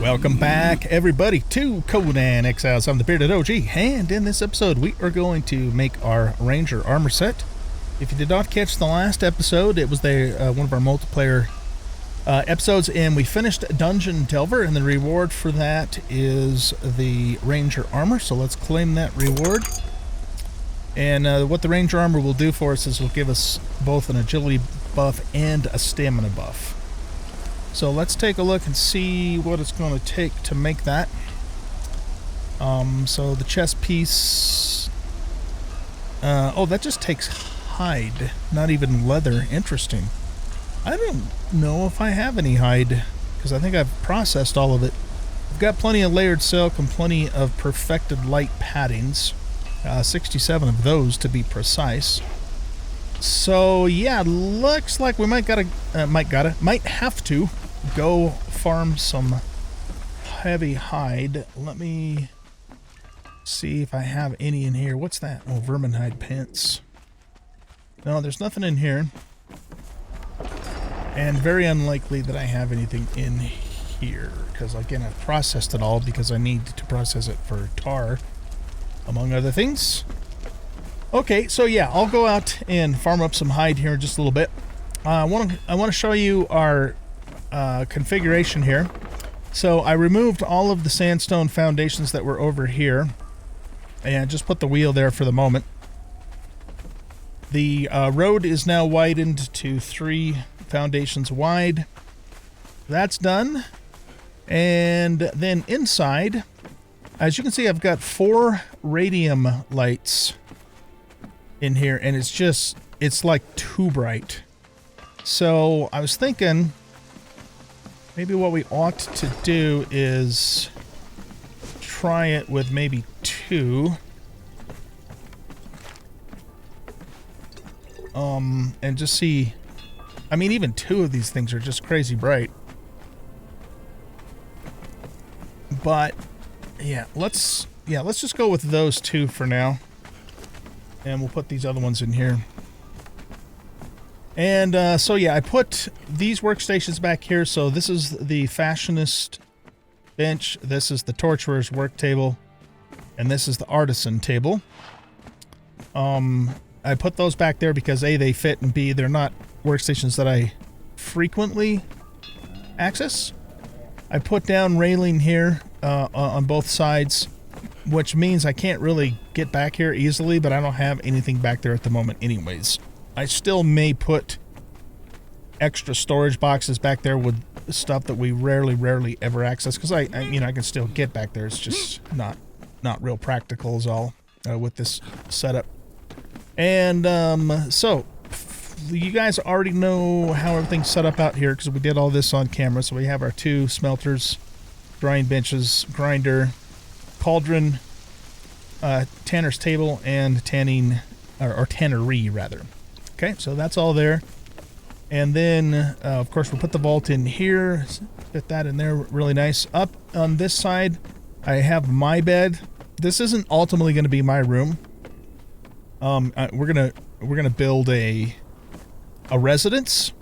Welcome back, everybody, to Conan Exiles. I'm the Bearded OG, and in this episode, we are going to make our Ranger armor set. If you did not catch the last episode, it was one of our multiplayer episodes, and we finished Dungeon Delver, and the reward for that is the Ranger armor. So let's claim that reward. And what the Ranger armor will do for us is it'll give us both an agility buff and a stamina buff. So let's take a look and see what it's going to take to make that. So the chest piece... oh, that just takes hide, not even leather. Interesting. I don't know if I have any hide, because I think I've processed all of it. I've got plenty of layered silk and plenty of perfected light paddings. 67 of those, to be precise. So yeah, looks like we might have to go farm some heavy hide. Let me see if I have any in here. What's that? Oh, vermin hide pants. No, there's nothing in here. And very unlikely that I have anything in here, because again, I've processed it all because I need to process it for tar, among other things. Okay, so yeah, I'll go out and farm up some hide here in just a little bit. I want to show you our configuration here. So I removed all of the sandstone foundations that were over here, and just put the wheel there for the moment. The road is now widened to 3 foundations wide. That's done. And then inside, as you can see, I've got 4 radium lights in here, and it's like too bright. So I was thinking maybe what we ought to do is try it with maybe 2. And just see. I mean, even 2 of these things are just crazy bright. But yeah, let's just go with those 2 for now. And we'll put these other ones in here. And so yeah, I put these workstations back here. So this is the fashionist bench, this is the torturer's work table, and this is the artisan table. I put those back there because A, they fit, and B, they're not workstations that I frequently access. I put down railing here on both sides, which means I can't really get back here easily, but I don't have anything back there at the moment anyways. I still may put extra storage boxes back there with stuff that we rarely ever access, because I can still get back there. It's just not real practical is all with this setup. And so you guys already know how everything's set up out here because we did all this on camera. So we have our 2 smelters, drying benches, grinder, cauldron, tanner's table, and tanning, or tannery rather. Okay, so that's all there. And then, of course, we'll put the vault in here, fit that in there really nice. Up on this side, I have my bed. This isn't ultimately going to be my room. We're gonna build a residence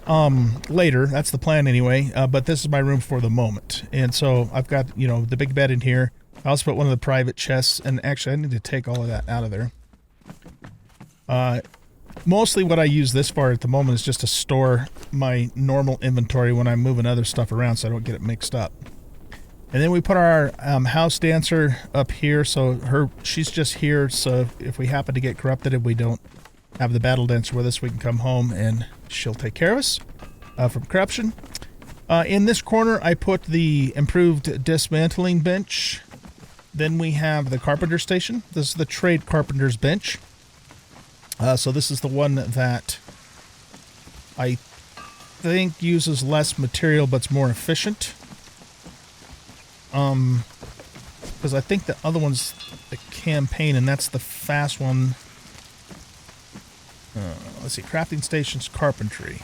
later. That's the plan anyway. But this is my room for the moment. And so I've got the big bed in here. I also put one of the private chests, and actually I need to take all of that out of there. Mostly what I use this for at the moment is just to store my normal inventory when I'm moving other stuff around so I don't get it mixed up. And then we put our house dancer up here, so she's just here, so if we happen to get corrupted, if we don't have the battle dancer with us, we can come home and she'll take care of us from corruption. In this corner, I put the improved dismantling bench. Then we have the carpenter station. This is the trade carpenter's bench. So this is the one that I think uses less material but's more efficient. Because I think the other one's the campaign, and that's the fast one. Let's see, crafting station's carpentry.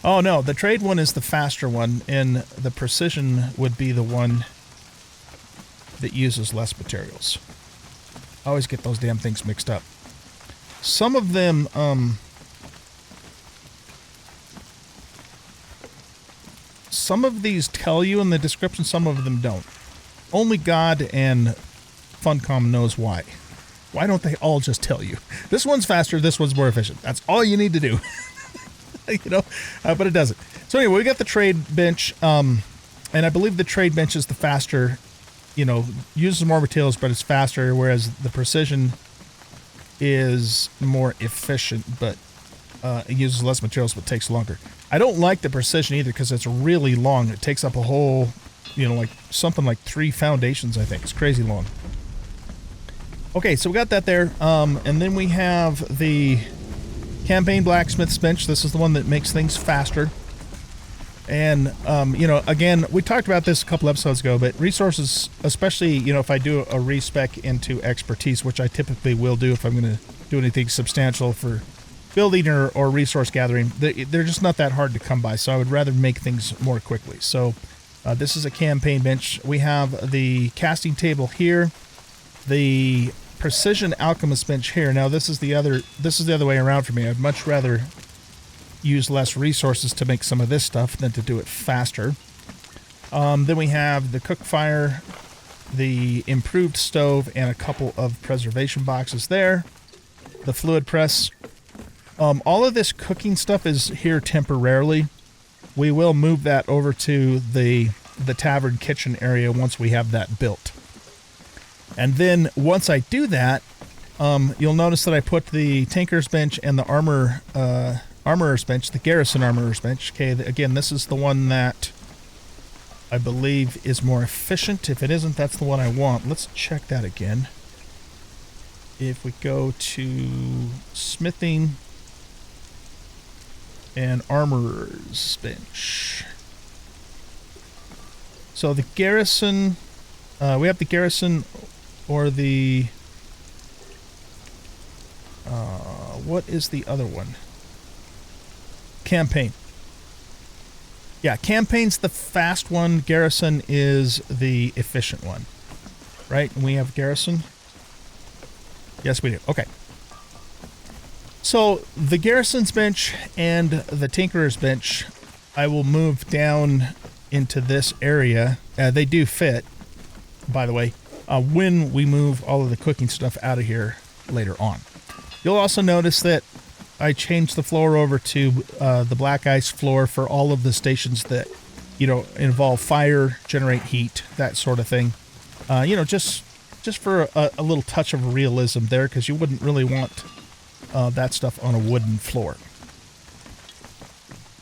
Oh no, the trade one is the faster one, and the precision would be the one that uses less materials. I always get those damn things mixed up. Some of them, some of these tell you in the description, some of them don't. Only God and Funcom knows why. Why don't they all just tell you? This one's faster, this one's more efficient. That's all you need to do. But it doesn't. So anyway, we got the trade bench, and I believe the trade bench is the faster, uses more materials, but it's faster, whereas the precision is more efficient, but it uses less materials, but takes longer. I don't like the precision either because it's really long. It takes up a whole, like something like 3 foundations, I think. It's crazy long. Okay, so we got that there, and then we have the campaign blacksmith's bench. This is the one that makes things faster. And, again, we talked about this a couple episodes ago, but resources, especially, if I do a respec into expertise, which I typically will do if I'm going to do anything substantial for building or resource gathering, they're just not that hard to come by, so I would rather make things more quickly. So this is a campaign bench. We have the casting table here, the precision alchemist bench here. Now this is the other way around for me. I'd much rather use less resources to make some of this stuff than to do it faster. Then we have the cook fire, the improved stove, and a couple of preservation boxes there. The fluid press. All of this cooking stuff is here temporarily. We will move that over to the tavern kitchen area once we have that built. And then once I do that, you'll notice that I put the tinker's bench and the armorer's bench, the garrison armorer's bench. Okay, again, this is the one that I believe is more efficient. If it isn't, that's the one I want. Let's check that again. If we go to smithing and armorer's bench. So the garrison, we have the garrison or the, what is the other one? Campaign. Yeah, campaign's the fast one. Garrison is the efficient one. Right? And we have garrison. Yes, we do. Okay. So the garrison's bench and the tinkerer's bench, I will move down into this area. They do fit, by the way, when we move all of the cooking stuff out of here later on. You'll also notice that I changed the floor over to the black ice floor for all of the stations that, involve fire, generate heat, that sort of thing. Just for a little touch of realism there, because you wouldn't really want that stuff on a wooden floor.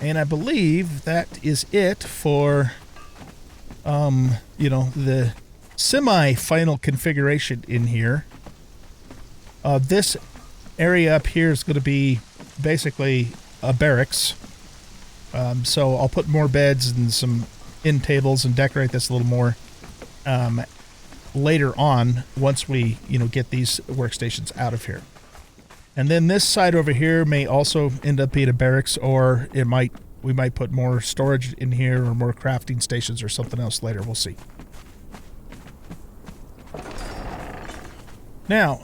And I believe that is it for, the semi-final configuration in here. This area up here is going to be basically a barracks. So I'll put more beds and some end tables and decorate this a little more later on once we, get these workstations out of here. And then this side over here may also end up being a barracks, or we might put more storage in here or more crafting stations or something else later. We'll see. Now,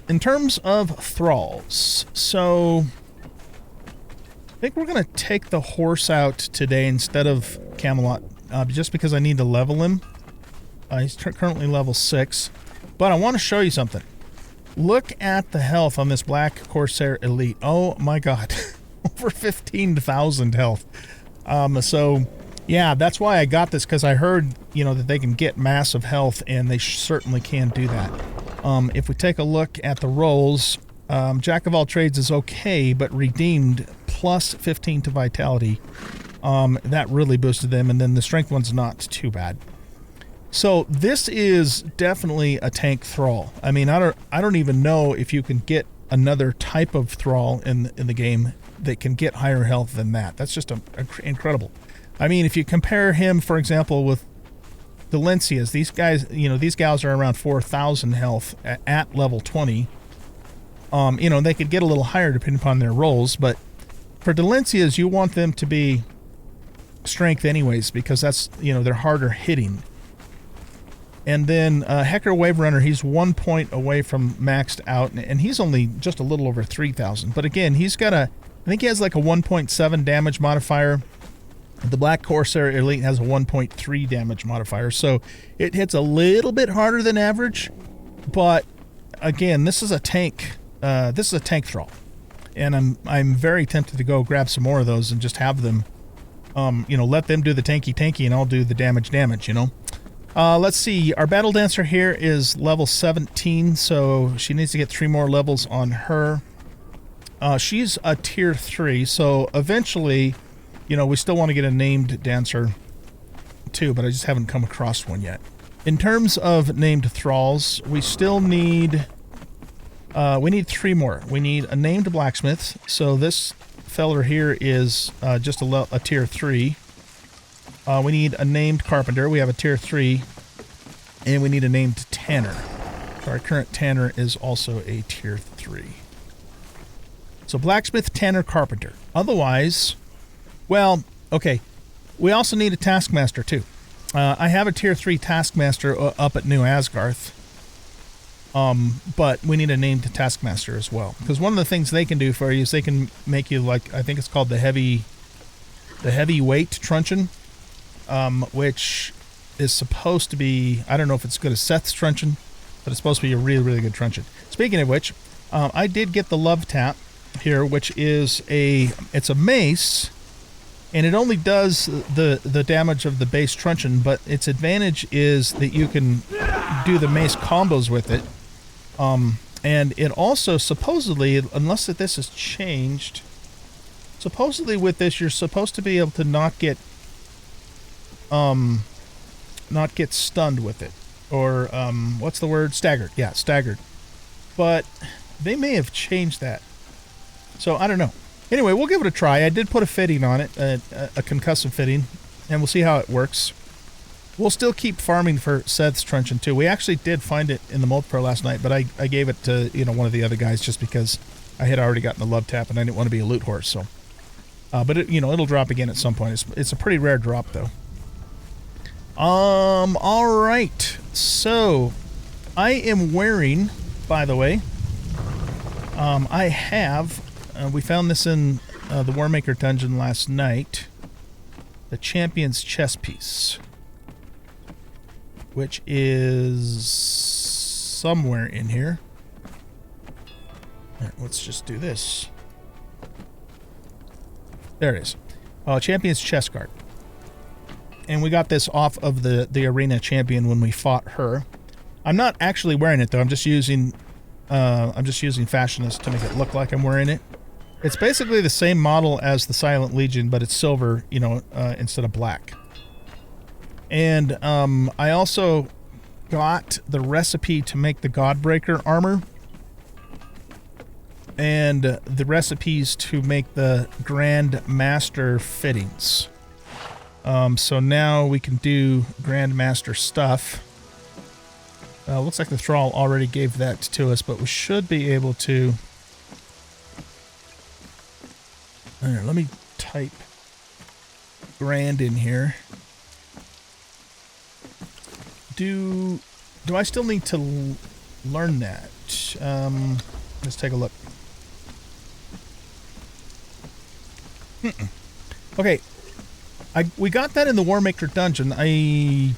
in terms of thralls, so I think we're going to take the horse out today instead of Camelot, just because I need to level him. He's currently level 6, but I want to show you something. Look at the health on this Black Corsair Elite. Oh my god. Over 15,000 health. So, yeah, that's why I got this, because I heard, that they can get massive health, and they certainly can do that. If we take a look at the rolls, Jack of all trades is okay, but redeemed plus 15 to vitality. That really boosted them, and then the strength one's not too bad. So this is definitely a tank thrall. I mean, I don't even know if you can get another type of thrall in the game that can get higher health than that. That's just incredible. I mean, if you compare him, for example, with Delencias, these guys, these gals are around 4,000 health at level 20. They could get a little higher depending upon their rolls, but for Delencias, you want them to be strength anyways, because that's, they're harder hitting. And then Hecker Wave Runner, he's 1 point away from maxed out, and he's only just a little over 3,000. But again, he's got I think he has like a 1.7 damage modifier, The Black Corsair Elite has a 1.3 damage modifier, so it hits a little bit harder than average. But again, this is a tank. This is a tank Thrall, and I'm very tempted to go grab some more of those and just have them. You know, let them do the tanky, and I'll do the damage. You know. Let's see. Our Battle Dancer here is level 17, so she needs to get 3 more levels on her. She's a tier 3, so eventually, you know, we still want to get a named dancer too, but I just haven't come across one yet. In terms of named thralls, we still need we need 3 more. We need a named blacksmith, so this feller here is just a tier 3. We need a named carpenter. We have a tier 3. And we need a named tanner. So our current tanner is also a tier 3. So blacksmith, tanner, carpenter. Otherwise, well, okay. We also need a taskmaster too. I have a tier 3 taskmaster up at New Asgarth. But we need a named taskmaster as well. Because one of the things they can do for you is they can make you, like, I think it's called the heavyweight truncheon. Which is supposed to be, I don't know if it's as good as Seth's truncheon, but it's supposed to be a really, really good truncheon. Speaking of which, I did get the love tap here, which is it's a mace, and it only does the damage of the base truncheon, but its advantage is that you can do the mace combos with it. And it also supposedly, unless this has changed, supposedly with this you're supposed to be able to not get stunned with it, or what's the word? Staggered. Yeah, staggered. But they may have changed that, so I don't know. Anyway, we'll give it a try. I did put a fitting on it, a concussive fitting, and we'll see how it works. We'll still keep farming for Seth's truncheon too. We actually did find it in the Multipro last night, but I gave it to, you know, one of the other guys just because I had already gotten the love tap and I didn't want to be a loot horse. So, but it, you know, it'll drop again at some point. It's a pretty rare drop though. All right. So, I am wearing, by the way, I have. We found this in the Warmaker dungeon last night. The Champion's chess piece, which is somewhere in here. All right, let's just do this. There it is. Champion's chess card. And we got this off of the arena champion when we fought her. I'm not actually wearing it though. I'm just using Fashionist to make it look like I'm wearing it. It's basically the same model as the Silent Legion, but it's silver, you know, instead of black. And I also got the recipe to make the Godbreaker armor, and the recipes to make the Grand Master fittings. So now we can do Grand Master stuff. Looks like the Thrall already gave that to us, but we should be able to... Here, let me type Grand in here. Do I still need to learn that? Let's take a look. Okay, we got that in the Warmaker dungeon. I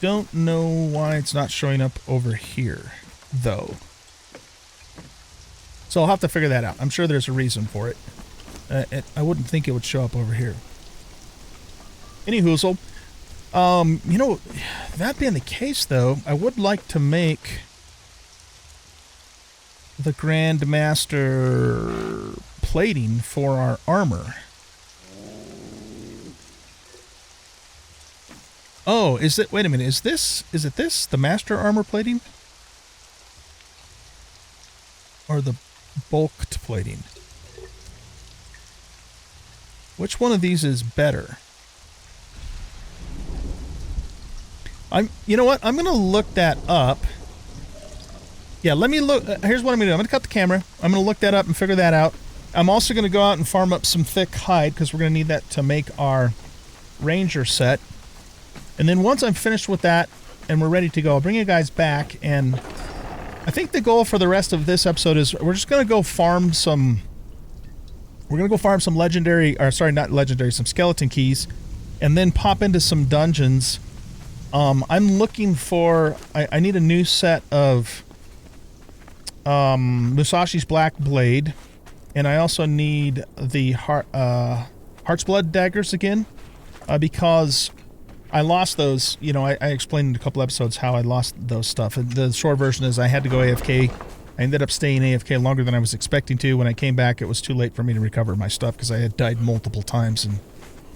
don't know why it's not showing up over here, though. So I'll have to figure that out. I'm sure there's a reason for it. I wouldn't think it would show up over here. Any hoozle. You know, that being the case, though, I would like to make the Grand Master plating for our armor. Oh, is it? Wait a minute. Is it this? The Master armor plating? Or the bulked plating? Which one of these is better? You know what? I'm going to look that up. Yeah, let me look. Here's what I'm going to do. I'm going to cut the camera. I'm going to look that up and figure that out. I'm also going to go out and farm up some thick hide because we're going to need that to make our Ranger set. And then once I'm finished with that and we're ready to go, I'll bring you guys back. And I think the goal for the rest of this episode is we're just going to go farm some We're going to go farm some legendary, or sorry, not legendary, some skeleton keys, and then pop into some dungeons. I'm looking for, I need a new set of Musashi's Black Blade, and I also need the Heart's Blood daggers again, because I lost those. You know, I explained in a couple episodes how I lost those stuff. And the short version is I had to go AFK. I ended up staying AFK longer than I was expecting to. When I came back, it was too late for me to recover my stuff because I had died multiple times and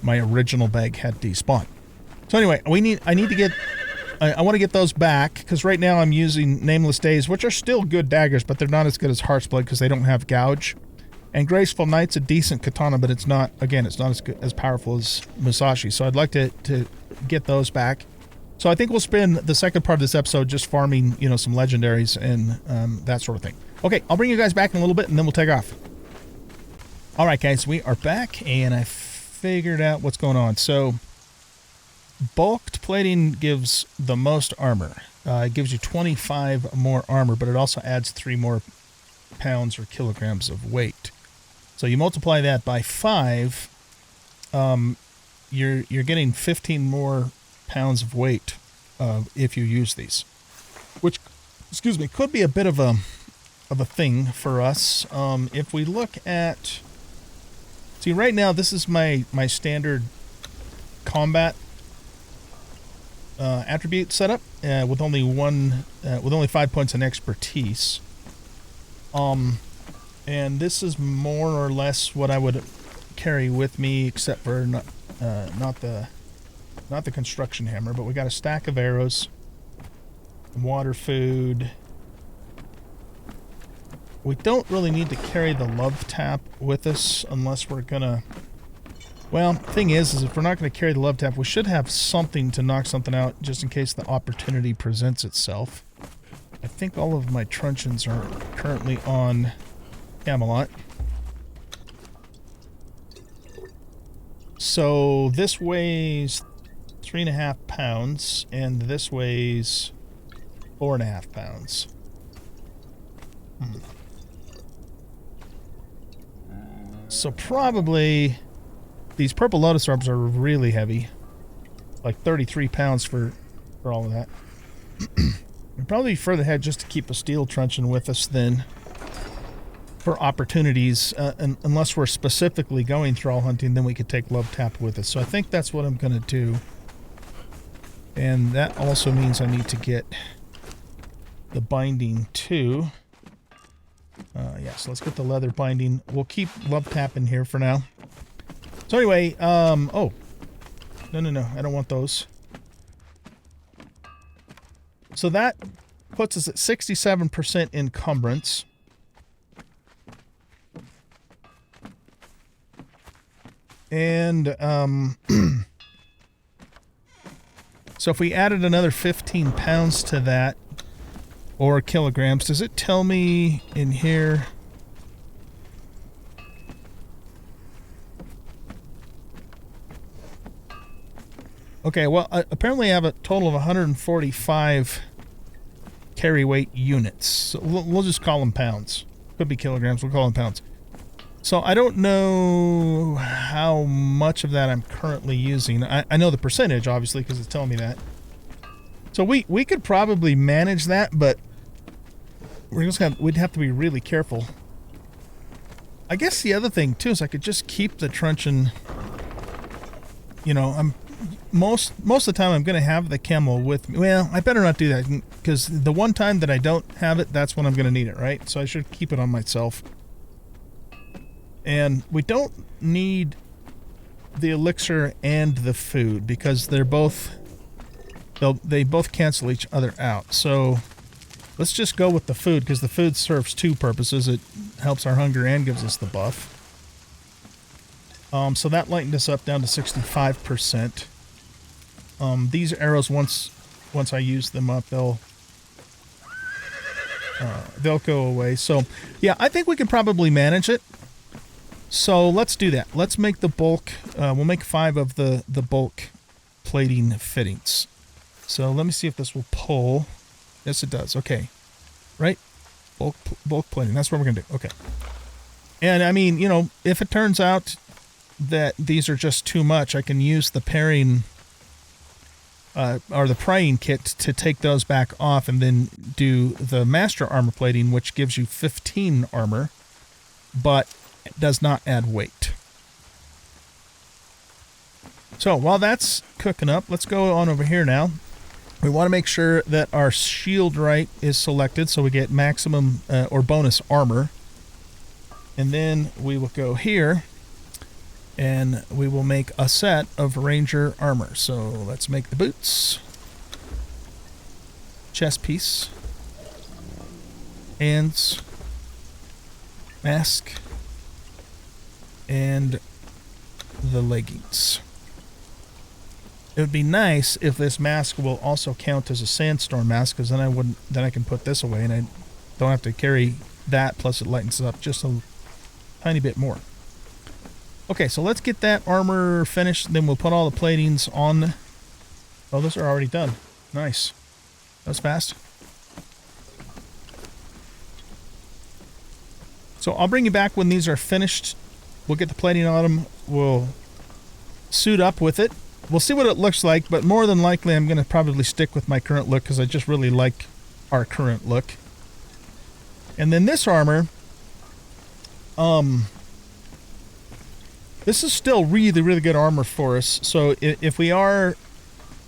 my original bag had despawned. So anyway, I need to get, I want to get those back because right now I'm using Nameless Days, which are still good daggers, but they're not as good as Heart's Blood because they don't have gouge. And Graceful Knight's a decent katana, but it's not, again, it's not as good, as powerful as Musashi. So I'd like to get those back. So I think we'll spend the second part of this episode just farming, you know, some legendaries and that sort of thing. Okay, I'll bring you guys back in a little bit and then we'll take off. All right, guys, we are back and I figured out what's going on. So bulked plating gives the most armor. It gives you 25 more armor, but it also adds 3 more pounds or kilograms of weight. So you multiply that by 5, you're getting 15 more pounds of weight if you use these, which, excuse me, could be a bit of a thing for us. If we look at, see, right now this is my standard combat attribute setup with only 5 points in expertise. And this is more or less what I would carry with me, except for not the construction hammer. But we got a stack of arrows, water, food. We don't really need to carry the love tap with us unless we're gonna. Well, thing is if we're not gonna carry the love tap, we should have something to knock something out just in case the opportunity presents itself. I think all of my truncheons are currently on Camelot. So this weighs 3.5 pounds, and this weighs 4.5 pounds. So probably these purple lotus orbs are really heavy, like 33 pounds for all of that. We'd probably be further ahead just to keep a steel truncheon with us then for opportunities, unless we're specifically going thrall hunting, then we could take love tap with us. So I think that's what I'm going to do. And that also means I need to get the binding too. Yeah, so let's get the leather binding. We'll keep love tap in here for now. So anyway, oh. No, I don't want those. So that puts us at 67% encumbrance. And so if we added another 15 pounds to that, or kilograms, does it tell me in here? Okay, well, apparently I have a total of 145 carry weight units. So we'll just call them pounds. Could be kilograms, we'll call them pounds. So I don't know how much of that I'm currently using. I know the percentage, obviously, because it's telling me that. So we could probably manage that, but we'd have to be really careful. I guess the other thing, too, is I could just keep the truncheon. You know, most of the time I'm going to have the camel with me. Well, I better not do that, because the one time that I don't have it, that's when I'm going to need it, right? So I should keep it on myself. And we don't need the elixir and the food because they both cancel each other out. So let's just go with the food because the food serves 2 purposes. It helps our hunger and gives us the buff. So that lightened us up down to 65%. These arrows, once I use them up, they'll go away. So yeah, I think we can probably manage it. So let's do that. Let's make the bulk. We'll make 5 of the bulk plating fittings. So let me see if this will pull. Yes, it does. Okay. Right? Bulk plating. That's what we're going to do. Okay. And I mean, you know, if it turns out that these are just too much, I can use the pairing or the prying kit to take those back off and then do the master armor plating, which gives you 15 armor, but it does not add weight. So while that's cooking up, let's go on over here now. We want to make sure that our shield right is selected so we get maximum or bonus armor. And then we will go here and we will make a set of ranger armor. So let's make the boots, chest piece, hands, mask, and the leggings. It would be nice if this mask will also count as a sandstorm mask, because then I can put this away and I don't have to carry that, plus it lightens up just a tiny bit more. Okay, so let's get that armor finished, then we'll put all the platings on. Oh, those are already done. Nice. That was fast. So I'll bring you back when these are finished. We'll get the plating on them. We'll suit up with it. We'll see what it looks like, but more than likely I'm going to probably stick with my current look because I just really like our current look. And then this armor, this is still really, really good armor for us. So if we are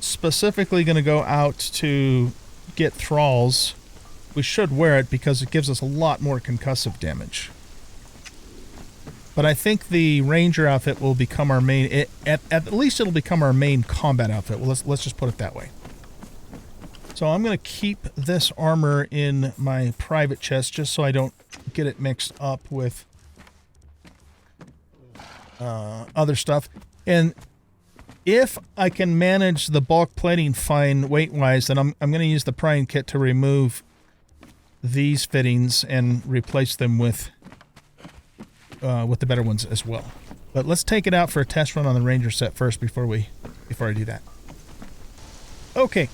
specifically going to go out to get thralls, we should wear it because it gives us a lot more concussive damage. But I think the ranger outfit will become our main... At least it'll become our main combat outfit. Well, let's just put it that way. So I'm going to keep this armor in my private chest just so I don't get it mixed up with other stuff. And if I can manage the bulk plating fine weight-wise, then I'm going to use the prying kit to remove these fittings and replace them with the better ones as well. But let's take it out for a test run on the ranger set first before I do that. Okay,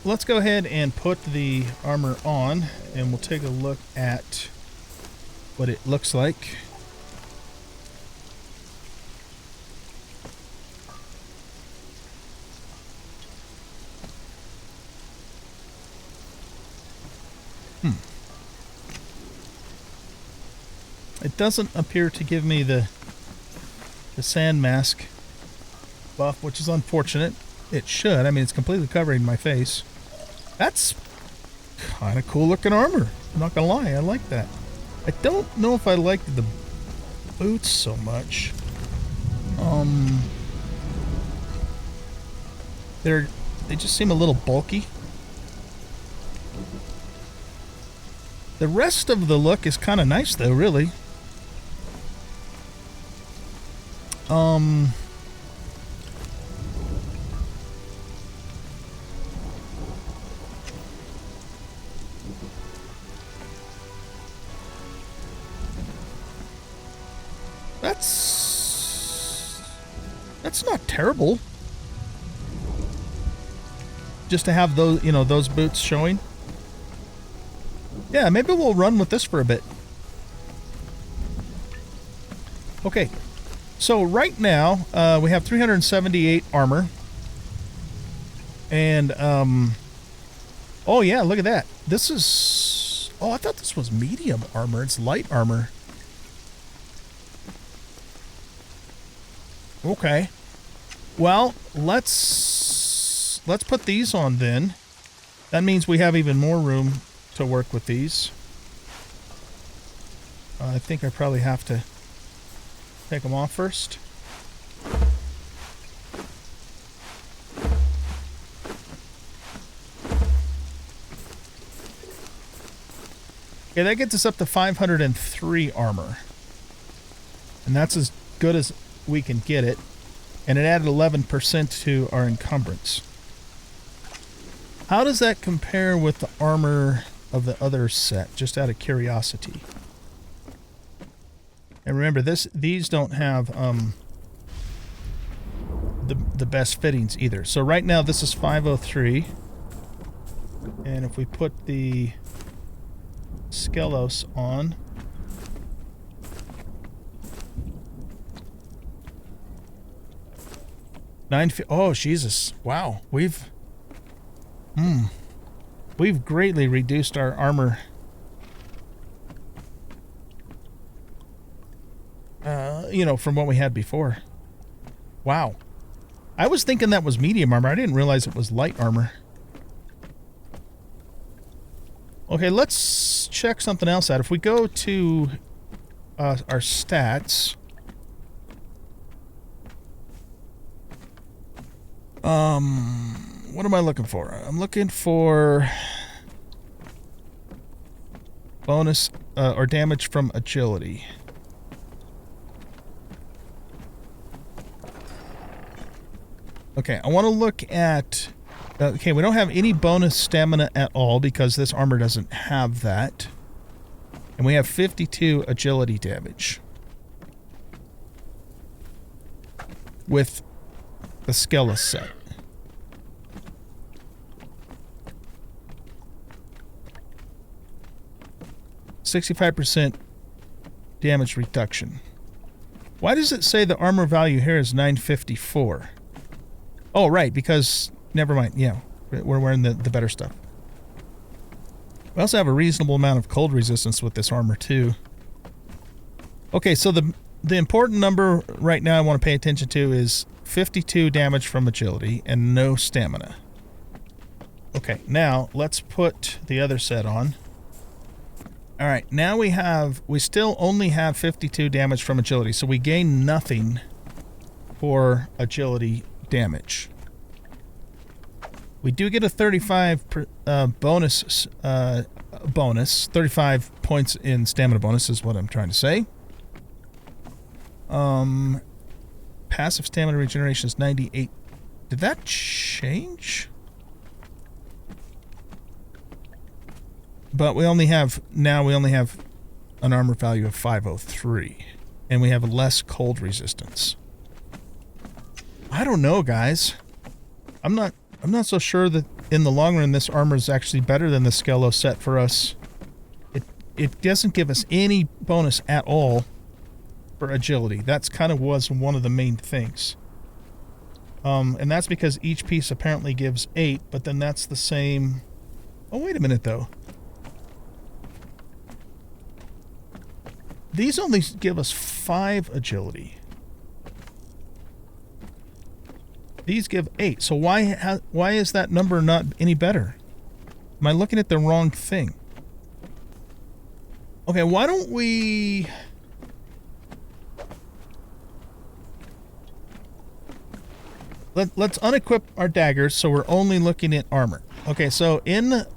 let's go ahead and put the armor on and we'll take a look at what it looks like. It doesn't appear to give me the sand mask buff, which is unfortunate. It should. I mean, it's completely covering my face. That's kind of cool looking armor. I'm not gonna lie, I like that. I don't know if I like the boots so much. They just seem a little bulky. The rest of the look is kind of nice though, really. That's not terrible. Just to have those, those boots showing. Yeah, maybe we'll run with this for a bit. Okay. So right now, we have 378 armor. And, oh yeah, look at that. This is, oh, I thought this was medium armor. It's light armor. Okay. Well, let's put these on then. That means we have even more room to work with these. I think I probably have to take them off first. Okay, that gets us up to 503 armor. And that's as good as we can get it. And it added 11% to our encumbrance. How does that compare with the armor of the other set, just out of curiosity? And remember, these don't have the best fittings either. So right now this is 503. And if we put the Skelos on, Oh, Jesus. Wow. We've greatly reduced our armor. You know, from what we had before. Wow. I was thinking that was medium armor. I didn't realize it was light armor. Okay, let's check something else out. If we go to our stats... what am I looking for? I'm looking for bonus or damage from agility. Okay, I want to look at... okay, we don't have any bonus stamina at all because this armor doesn't have that. And we have 52 agility damage. With the Skella set. %65 damage reduction. Why does it say the armor value here is 954? Oh, right, because... never mind, yeah. We're wearing the better stuff. We also have a reasonable amount of cold resistance with this armor, too. Okay, so the important number right now I want to pay attention to is 52 damage from agility and no stamina. Okay, now let's put the other set on. Alright, now we still only have 52 damage from agility, so we gain nothing for agility damage. We do get a 35 bonus, 35 points in stamina bonus is what I'm trying to say. Passive stamina regeneration is 98. Did that change? But we only have an armor value of 503. And we have less cold resistance. I don't know, guys. I'm not so sure that in the long run this armor is actually better than the Skello set for us. It doesn't give us any bonus at all for agility. That's kind of was one of the main things. And that's because each piece apparently gives 8, but then that's the same... Oh, wait a minute, though. These only give us 5 agility. These give 8. So why is that number not any better? Am I looking at the wrong thing? Okay, why don't we... Let's unequip our daggers so we're only looking at armor. Okay, so in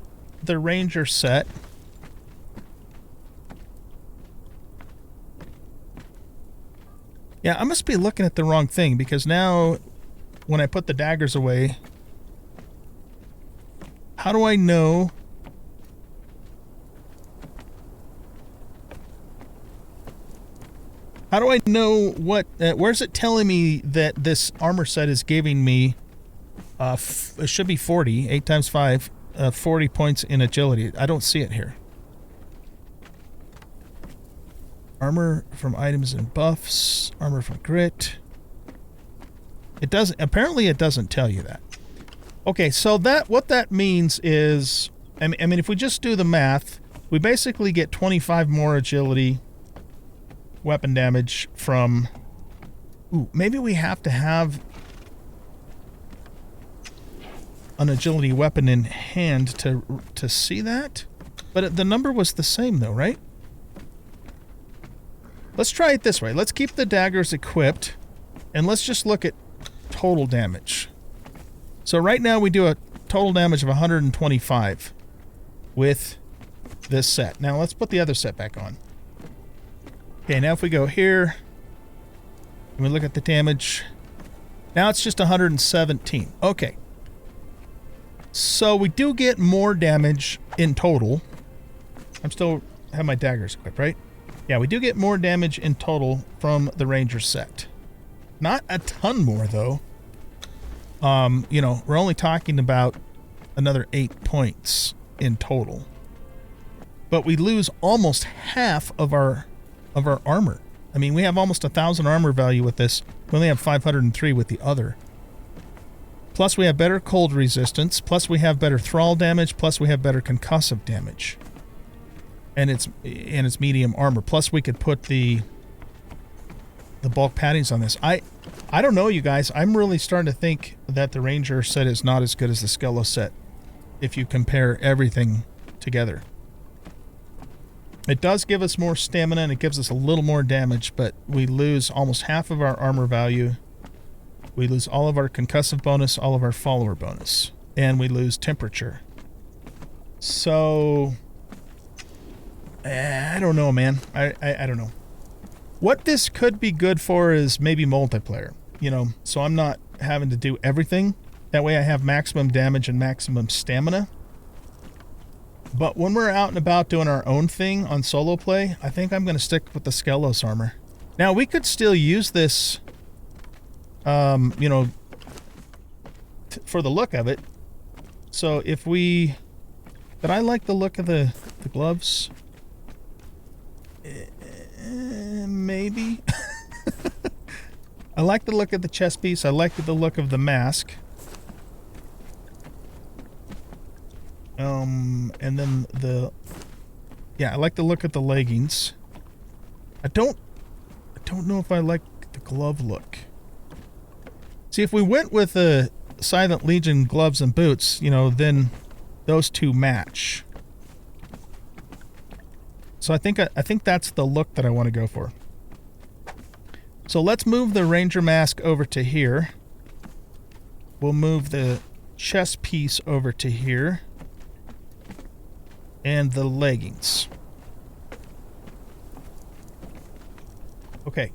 the Ranger set... Yeah, I must be looking at the wrong thing because now when I put the daggers away, how do I know? How do I know what, where's it telling me that this armor set is giving me, it should be 40, 8 times 5, 40 points in agility. I don't see it here. Armor from items and buffs. Armor from grit. It doesn't... Apparently it doesn't tell you that. Okay, so what that means is... I mean, if we just do the math, we basically get 25 more agility weapon damage from... Ooh, maybe we have to have an agility weapon in hand to see that? But the number was the same though, right? Let's try it this way. Let's keep the daggers equipped, and let's just look at total damage. So right now we do a total damage of 125 with this set. Now let's put the other set back on. Okay, now if we go here, and we look at the damage, now it's just 117. Okay. So we do get more damage in total. I'm still have my daggers equipped, right? Yeah, we do get more damage in total from the Ranger set. Not a ton more, though. You know, we're only talking about another 8 points in total. But we lose almost half of our armor. I mean, we have almost 1,000 armor value with this. We only have 503 with the other. Plus we have better cold resistance. Plus we have better thrall damage. Plus we have better concussive damage. And it's medium armor. Plus we could put the bulk paddings on this. I don't know, you guys. I'm really starting to think that the Ranger set is not as good as the Skello set if you compare everything together. It does give us more stamina and it gives us a little more damage, but we lose almost half of our armor value. We lose all of our concussive bonus, all of our follower bonus, and we lose temperature. So, I don't know, man. I don't know. What this could be good for is maybe multiplayer, you know, so I'm not having to do everything. That way I have maximum damage and maximum stamina. But when we're out and about doing our own thing on solo play, I think I'm going to stick with the Skellos armor. Now, we could still use this, you know, for the look of it. So if we... But I like the look of the gloves. Maybe. I like the look of the chest piece. I like the look of the mask. And then yeah, I like the look of the leggings. I don't know if I like the glove look. See, if we went with the Silent Legion gloves and boots, you know, then those two match. So I think that's the look that I want to go for. So let's move the Ranger mask over to here. We'll move the chest piece over to here. And the leggings. Okay.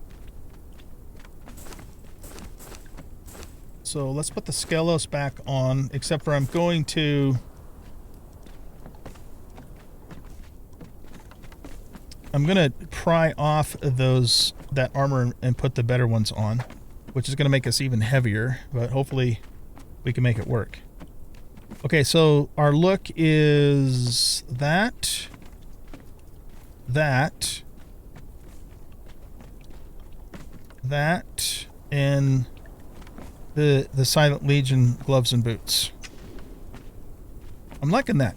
So let's put the Skellos back on, except for I'm going to pry off that armor and put the better ones on, which is going to make us even heavier, but hopefully we can make it work. Okay, so our look is that, and the Silent Legion gloves and boots. I'm liking that.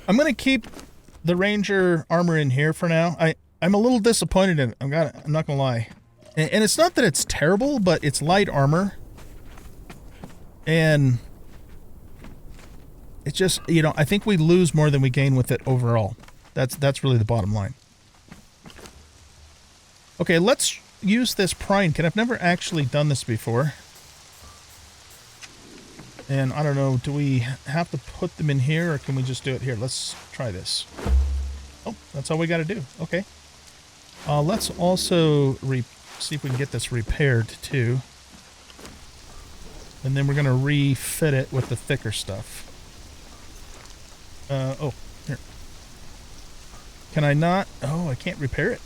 I'm going to keep the Ranger armor in here for now. I'm a little disappointed in it. I'm not going to lie. And it's not that it's terrible, but it's light armor. And it's just, you know, I think we lose more than we gain with it overall. That's really the bottom line. Okay, let's use this prying kit. I've never actually done this before. And I don't know, do we have to put them in here or can we just do it here? Let's try this. Oh, that's all we got to do. Okay. Let's also see if we can get this repaired too. And then we're going to refit it with the thicker stuff. Oh, here. Can I not? Oh, I can't repair it.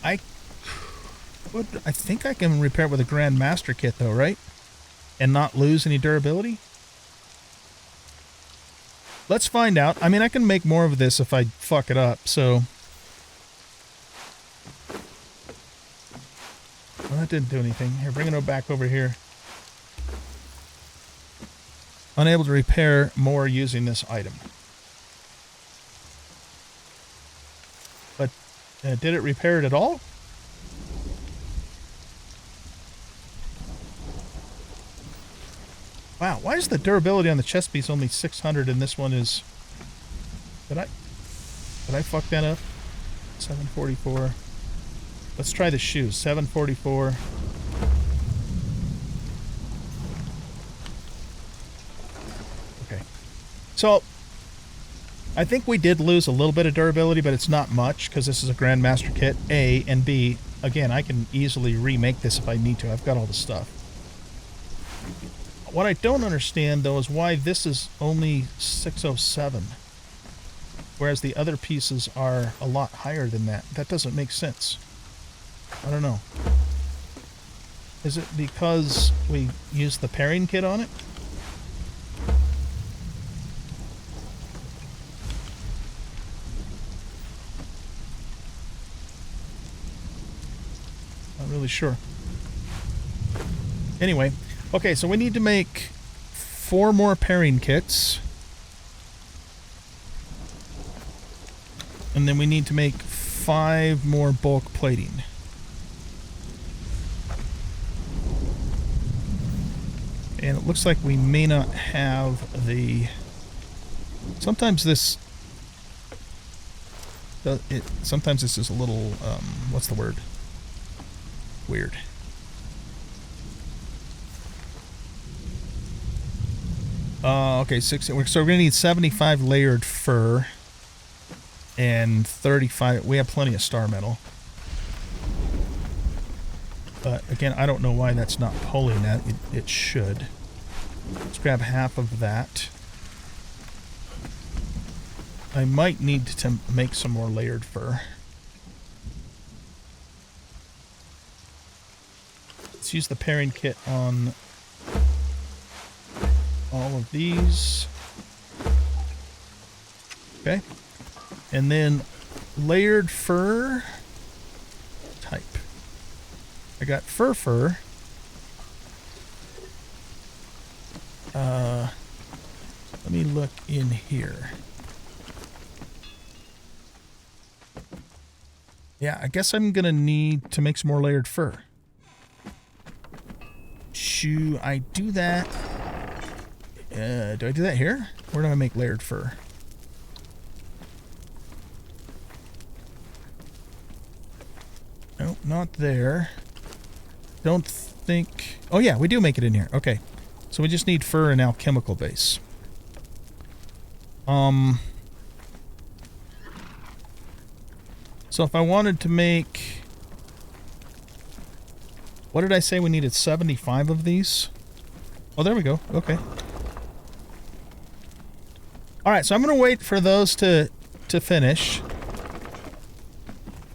I think I can repair it with a Grand Master kit though, right? And not lose any durability? Let's find out. I mean, I can make more of this if I fuck it up, so... Well, that didn't do anything. Here, bring it back over here. Unable to repair more using this item. But did it repair it at all? Wow, why is the durability on the chest piece only 600 and this one is... Did I fuck that up? 744. Let's try the shoes. 744. Okay. So, I think we did lose a little bit of durability, but it's not much, because this is a Grandmaster kit, A, and B, again, I can easily remake this if I need to. I've got all the stuff. What I don't understand, though, is why this is only 607, whereas the other pieces are a lot higher than that. That doesn't make sense. I don't know. Is it because we used the pairing kit on it? really sure. Anyway, okay, so we need to make 4 more pairing kits. And then we need to make 5 more bulk plating. And it looks like we may not have the... Sometimes this... Sometimes this is a little... what's the word? Weird. Okay, so we're going to need 75 layered fur. And 35... We have plenty of star metal. But again, I don't know why that's not pulling that. It should. Let's grab half of that. I might need to make some more layered fur. Let's use the pairing kit on all of these. Okay. And then layered fur type. I got fur. Let me look in here. Yeah, I guess I'm gonna need to make some more layered fur. Should I do that? Do I do that here? Where do I make layered fur? Nope, not there. Don't think... Oh yeah, we do make it in here. Okay. So we just need fur and alchemical base. So if I wanted to make... What did I say we needed? 75 of these? Oh, there we go. Okay. Alright, so I'm going to wait for those to finish.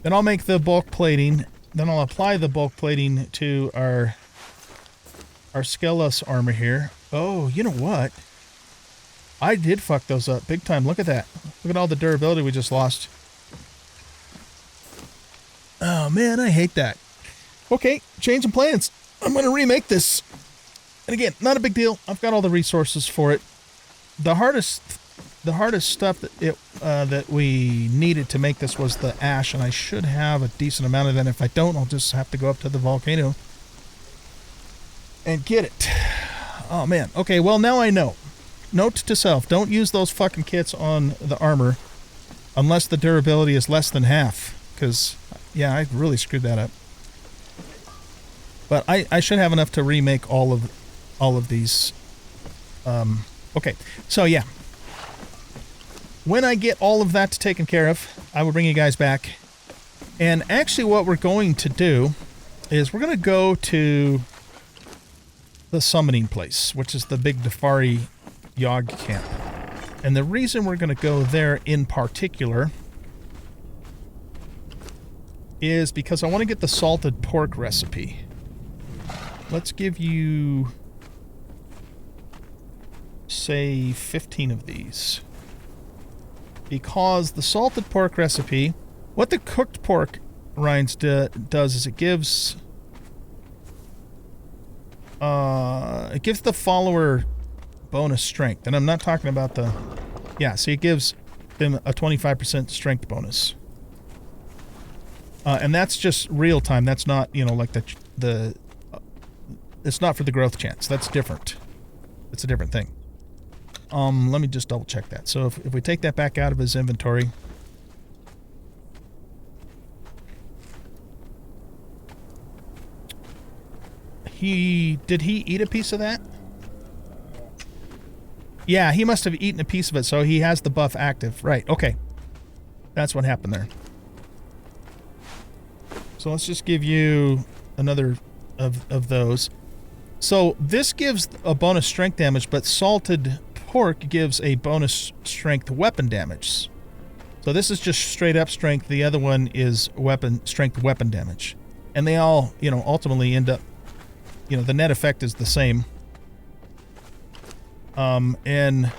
Then I'll make the bulk plating. Then I'll apply the bulk plating to our Skelos armor here. Oh, you know what? I did fuck those up big time. Look at that. Look at all the durability we just lost. Oh man, I hate that. Okay, changing plans. I'm going to remake this. And again, not a big deal. I've got all the resources for it. The hardest stuff that we needed to make this was the ash, and I should have a decent amount of that. If I don't, I'll just have to go up to the volcano and get it. Oh man. Okay, well now I know. Note to self, don't use those fucking kits on the armor unless the durability is less than half. Because, yeah, I really screwed that up. But I should have enough to remake all of these. Okay, so yeah. When I get all of that taken care of, I will bring you guys back. And actually what we're going to do is we're going to go to the summoning place, which is the big Dafari Yogg camp. And the reason we're going to go there in particular is because I want to get the salted pork recipe. Let's give you, say, 15 of these. Because the salted pork recipe, what the cooked pork rinds does is it gives the follower bonus strength. And I'm not talking about the... Yeah, so it gives them a 25% strength bonus. And that's just real time. That's not, you know, like the it's not for the growth chance. That's different. It's a different thing. Let me just double check that. So if we take that back out of his inventory. Did he eat a piece of that? Yeah, he must have eaten a piece of it, so he has the buff active. Right, okay. That's what happened there. So let's just give you another of those. So this gives a bonus strength damage, but salted pork gives a bonus strength weapon damage. So this is just straight up strength. The other one is strength weapon damage. And they all, you know, ultimately end up, you know, the net effect is the same. And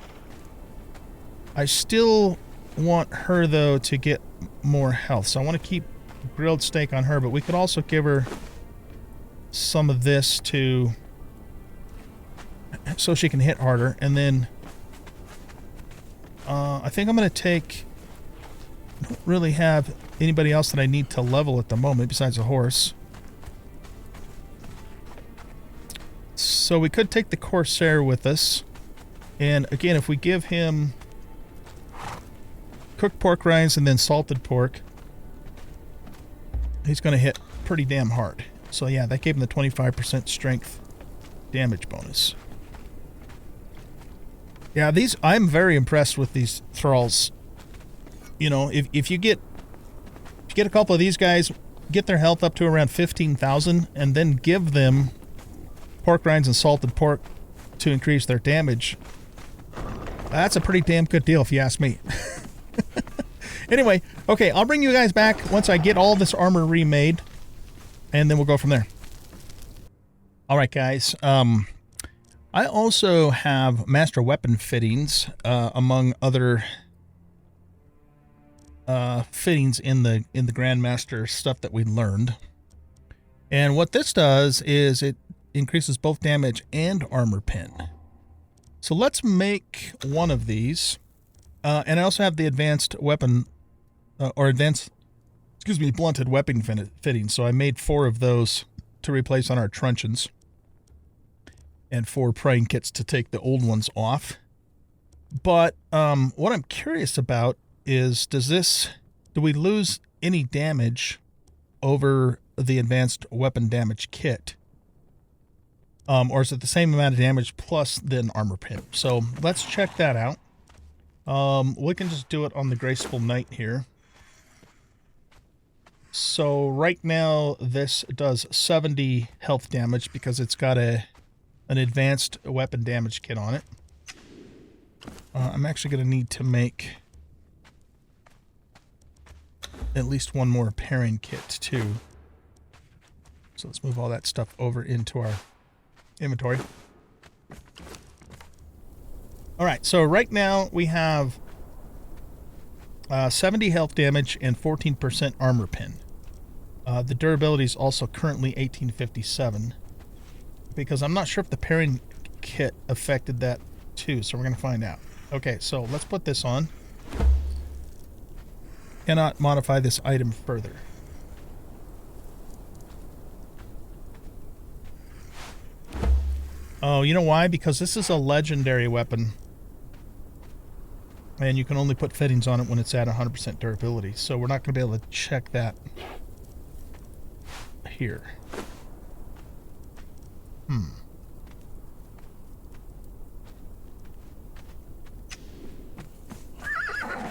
I still want her, though, to get more health. So I want to keep grilled steak on her, but we could also give her some of this to so she can hit harder, and then I think I'm going to take... I don't really have anybody else that I need to level at the moment besides a horse. So we could take the Corsair with us. And again, if we give him cooked pork rinds and then salted pork, he's going to hit pretty damn hard. So yeah, that gave him the 25% strength damage bonus. Yeah, I'm very impressed with these thralls. You know, if you get a couple of these guys, get their health up to around 15,000, and then give them pork rinds and salted pork to increase their damage, that's a pretty damn good deal if you ask me. Anyway, okay, I'll bring you guys back once I get all this armor remade, and then we'll go from there. Alright guys, I also have master weapon fittings, among other fittings in the Grandmaster stuff that we learned. And what this does is it increases both damage and armor pen. So let's make one of these. And I also have the advanced weapon, blunted weapon fitting. So I made 4 of those to replace on our truncheons, and 4 praying kits to take the old ones off. But what I'm curious about is, do we lose any damage over the advanced weapon damage kit? Or is it the same amount of damage plus then armor pen? So let's check that out. We can just do it on the Graceful Knight here. So right now this does 70 health damage because it's got an advanced weapon damage kit on it. I'm actually going to need to make at least one more pairing kit too. So let's move all that stuff over into our inventory. Alright, so right now we have 70 health damage and 14% armor pen. The durability is also currently 1857, because I'm not sure if the pairing kit affected that too, so we're going to find out. Okay, so let's put this on. Cannot modify this item further. Oh, you know why? Because this is a legendary weapon. And you can only put fittings on it when it's at 100% durability. So we're not going to be able to check that here.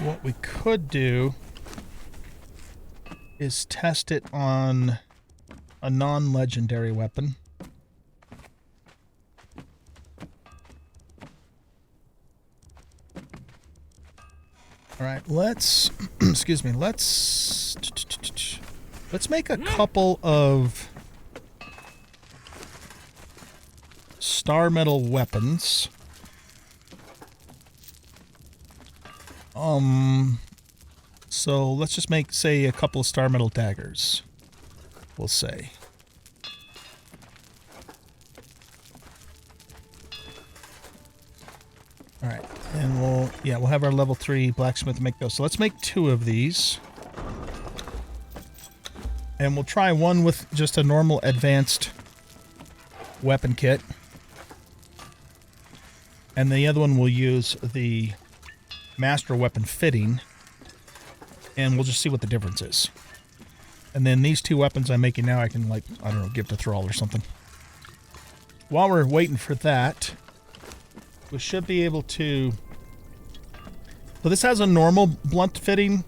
What we could do is test it on a non-legendary weapon. Alright, let's excuse me, let's make a couple of star metal weapons. So let's just make, say, a couple of star metal daggers, we'll say. Alright, and we'll have our level 3 blacksmith make those. So let's make 2 of these. And we'll try one with just a normal advanced weapon kit. And the other one we'll use the master weapon fitting. And we'll just see what the difference is. And then these 2 weapons I'm making now I can, like, I don't know, give to Thrall or something. While we're waiting for that, we should be able to... So this has a normal blunt fitting,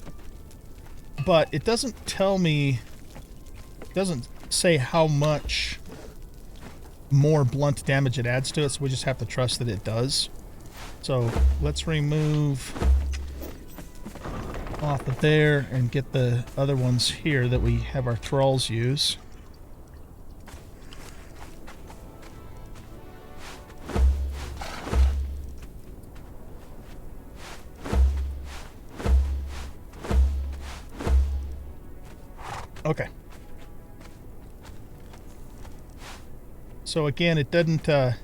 but it doesn't tell me... It doesn't say how much more blunt damage it adds to it, so we just have to trust that it does. So let's remove off of there and get the other ones here that we have our thralls use. Okay. So again, it didn't, I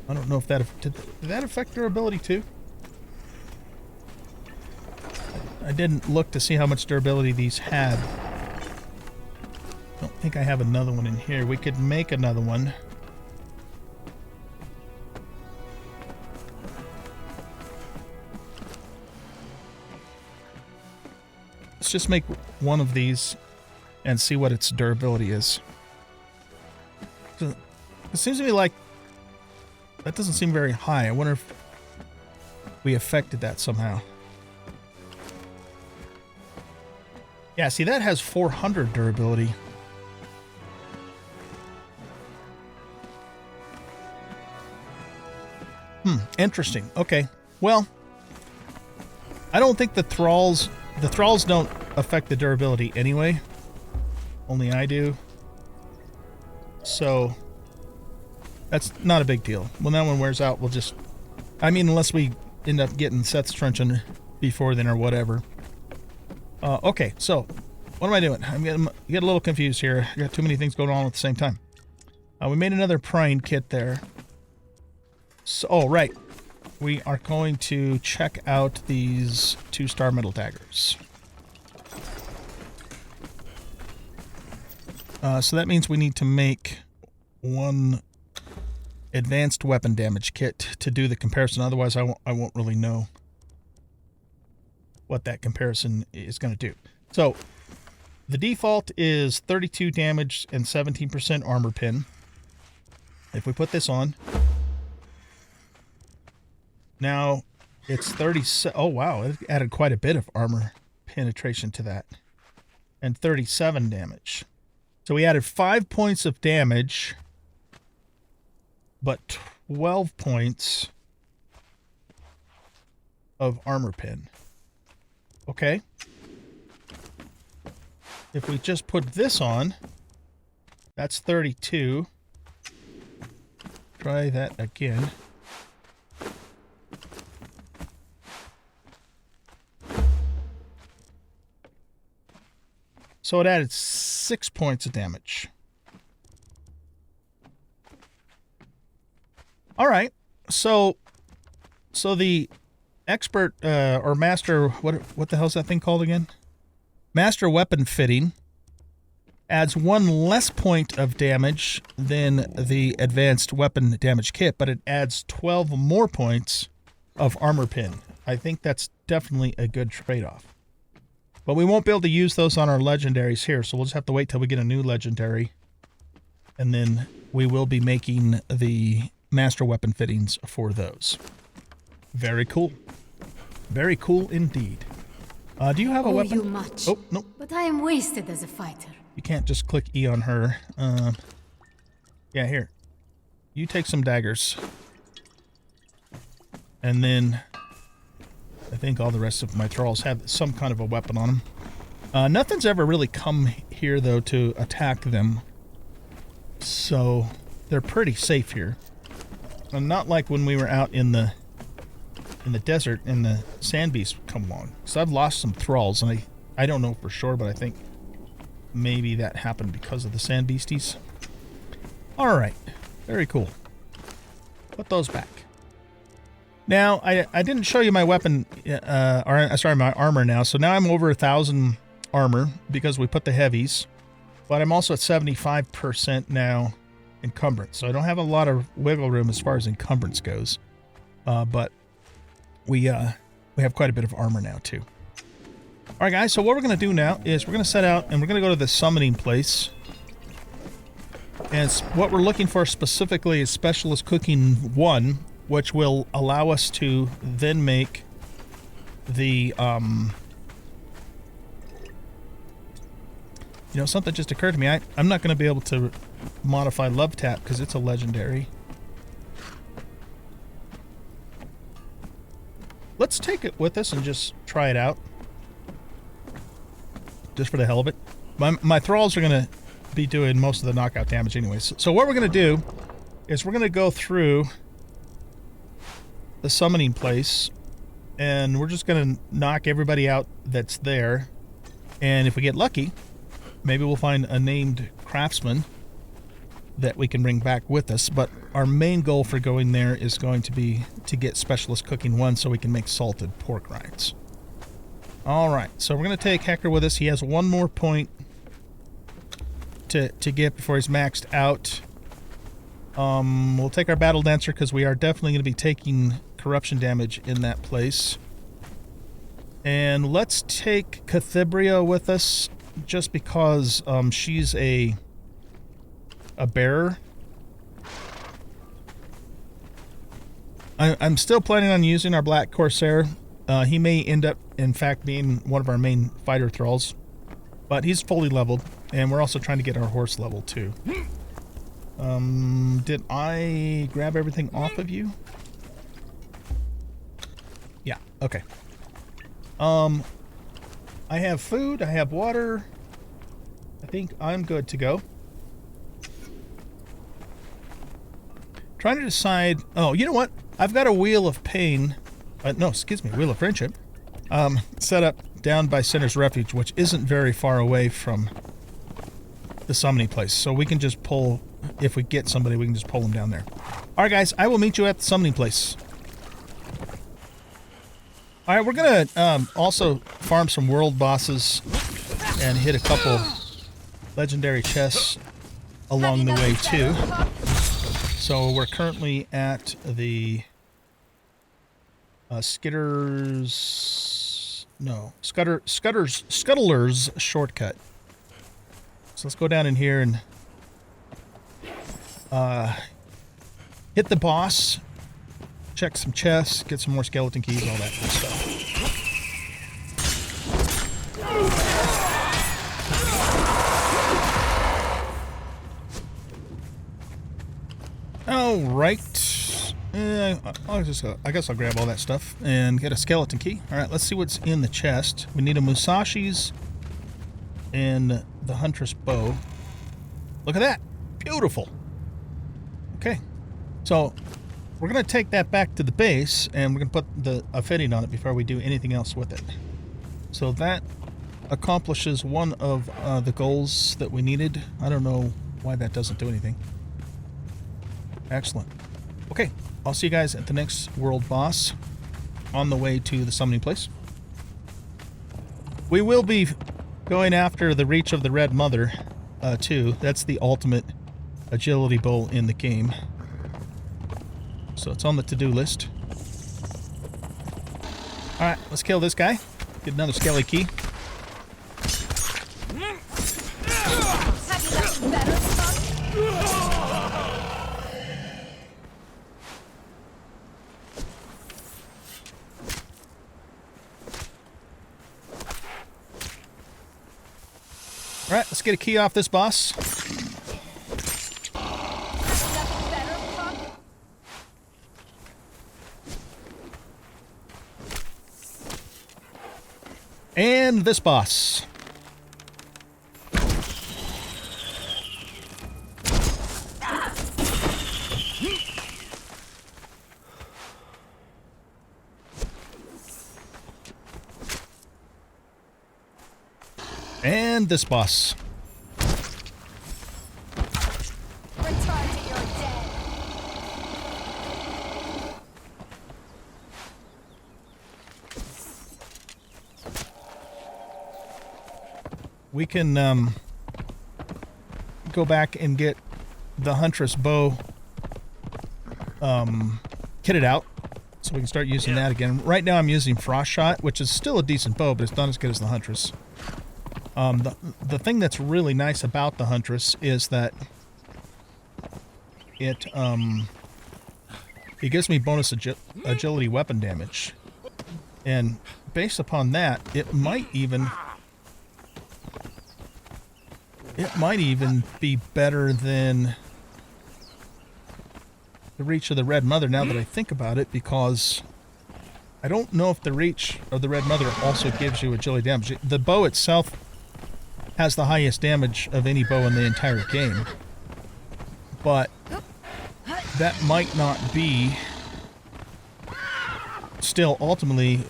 don't know if that, did that affect durability too? I didn't look to see how much durability these had. Don't think I have another one in here. We could make another one. Let's just make one of these and see what its durability is. So, it seems to me like that doesn't seem very high. I wonder if we affected that somehow. Yeah, see, that has 400 durability. Interesting. Okay. Well, I don't think the Thralls don't affect the durability anyway. Only I do. So, that's not a big deal. When that one wears out, we'll just... I mean, unless we end up getting Seth's truncheon before then or whatever. Okay, so, what am I doing? I'm getting a little confused here. I got too many things going on at the same time. We made another prying kit there. So, oh, right. We are going to check out these 2-star metal daggers. So that means we need to make one advanced weapon damage kit to do the comparison. Otherwise, I won't really know what that comparison is going to do. So, the default is 32 damage and 17% armor pin. If we put this on, now it's 37. Oh, wow. It added quite a bit of armor penetration to that. And 37 damage. So we added 5 points of damage, but 12 points of armor pin. Okay. If we just put this on, that's 32. Try that again. So it added 6 points of damage. All right. So the expert or master, what the hell's that thing called again? Master weapon fitting adds 1 less point of damage than the advanced weapon damage kit, but it adds 12 more points of armor pin. I think that's definitely a good trade-off. But we won't be able to use those on our legendaries here, so we'll just have to wait till we get a new legendary. And then we will be making the master weapon fittings for those. Very cool. Very cool indeed. Do you have a weapon? You much. Oh, no. But I am wasted as a fighter. You can't just click E on her. Yeah, here. You take some daggers. And then I think all the rest of my thralls have some kind of a weapon on them. Nothing's ever really come here, though, to attack them. So they're pretty safe here. And not like when we were out in the desert and the sand beasts come along. So I've lost some thralls, and I don't know for sure, but I think maybe that happened because of the sand beasties. Alright. Very cool. Put those back. Now, I didn't show you my weapon, my armor now. So now I'm over 1,000 armor because we put the heavies. But I'm also at 75% now encumbrance. So I don't have a lot of wiggle room as far as encumbrance goes. But we have quite a bit of armor now, too. All right, guys. So what we're going to do now is we're going to set out and we're going to go to the summoning place. And what we're looking for specifically is Specialist Cooking 1, which will allow us to then make the, you know, something just occurred to me. I'm not going to be able to modify Love Tap because it's a legendary. Let's take it with us and just try it out. Just for the hell of it. My thralls are going to be doing most of the knockout damage anyways. So what we're going to do is we're going to go through the summoning place, and we're just going to knock everybody out that's there. And if we get lucky, maybe we'll find a named craftsman that we can bring back with us, but our main goal for going there is going to be to get Specialist Cooking 1 so we can make salted pork rinds. Alright, so we're going to take Hector with us. He has one more point to get before he's maxed out. We'll take our Battle Dancer because we are definitely going to be taking corruption damage in that place. And let's take Cathibria with us just because she's a bearer. I'm still planning on using our Black Corsair. He may end up, in fact, being one of our main fighter thralls. But he's fully leveled, and we're also trying to get our horse level, too. Did I grab everything off of you? Yeah, okay. I have food, I have water. I think I'm good to go. Trying to decide... Oh, you know what? I've got a Wheel of Pain... no, excuse me, Wheel of Friendship. Set up down by Sinner's Refuge, which isn't very far away from the summoning place. So we can just pull... If we get somebody, we can just pull them down there. Alright, guys. I will meet you at the summoning place. Alright, we're going to also farm some world bosses and hit a couple legendary chests along the way, too. So we're currently at the Scuttler's shortcut. So let's go down in here and hit the boss, check some chests, get some more skeleton keys, all that good stuff. All right. I guess I'll grab all that stuff and get a skeleton key. All right, let's see what's in the chest. We need a Musashi's and the Huntress bow. Look at that. Beautiful. Okay. So we're going to take that back to the base and we're going to put a fitting on it before we do anything else with it. So that accomplishes one of the goals that we needed. I don't know why that doesn't do anything. Excellent. Okay, I'll see you guys at the next world boss on the way to the summoning place. We will be going after the Reach of the Red Mother, too. That's the ultimate agility bow in the game. So it's on the to-do list. Alright, let's kill this guy. Get another skelly key. Alright, let's get a key off this boss. And this boss. And this boss. Return to your dead. We can go back and get the Huntress bow kitted out so we can start using that again. Right now I'm using Frost Shot, which is still a decent bow, but it's not as good as the Huntress. The thing that's really nice about the Huntress is that it gives me bonus agility weapon damage, and based upon that, it might even be better than the Reach of the Red Mother now that I think about it, because I don't know if the Reach of the Red Mother also gives you agility damage. The bow itself has the highest damage of any bow in the entire game, but that might not be still ultimately,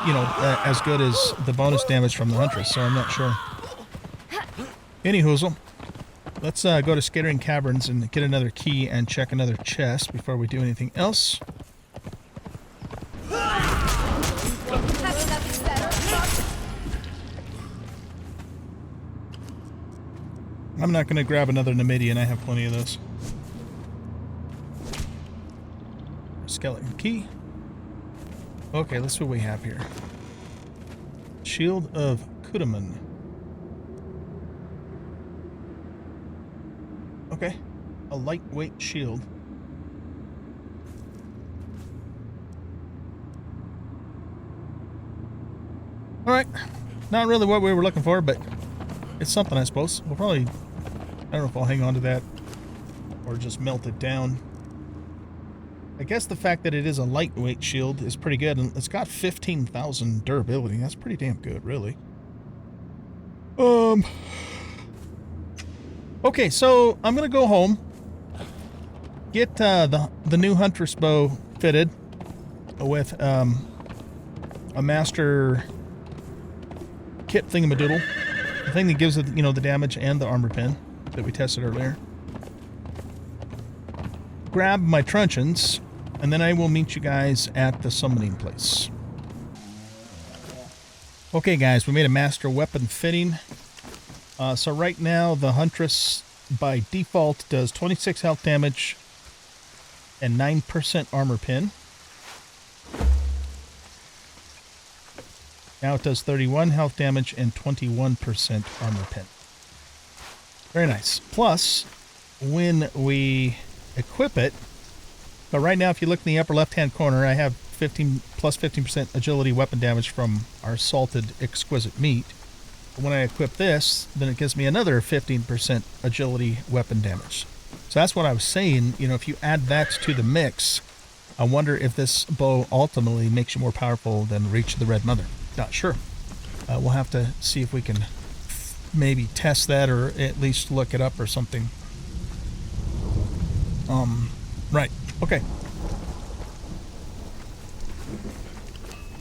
you know, as good as the bonus damage from the Huntress, so I'm not sure. Any hoozle. Let's go to Scattering Caverns and get another key and check another chest before we do anything else. Having nothing better. I'm not going to grab another Namidian. I have plenty of those. Skeleton key. Okay, let's see what we have here. Shield of Kudaman. Okay, a lightweight shield. Alright, not really what we were looking for, but it's something, I suppose. We'll probably, I don't know if I'll hang on to that or just melt it down. I guess the fact that it is a lightweight shield is pretty good, and it's got 15,000 durability. That's pretty damn good, really. Okay, so I'm gonna go home, get the new Huntress bow fitted with a master kit thingamadoodle, the thing that gives it, you know, the damage and the armor pin that we tested earlier. Grab my truncheons, and then I will meet you guys at the summoning place. Okay, guys, we made a master weapon fitting. So right now, the Huntress, by default, does 26 health damage and 9% armor pin. Now it does 31 health damage and 21% armor pin. Very nice. Plus, when we equip it, but right now, if you look in the upper left-hand corner, I have 15 plus 15% agility weapon damage from our salted exquisite meat. When I equip this, then it gives me another 15% agility weapon damage. So that's what I was saying. You know, if you add that to the mix, I wonder if this bow ultimately makes you more powerful than Reach of the Red Mother. Not sure. We'll have to see if we can maybe test that or at least look it up or something. Right. Okay.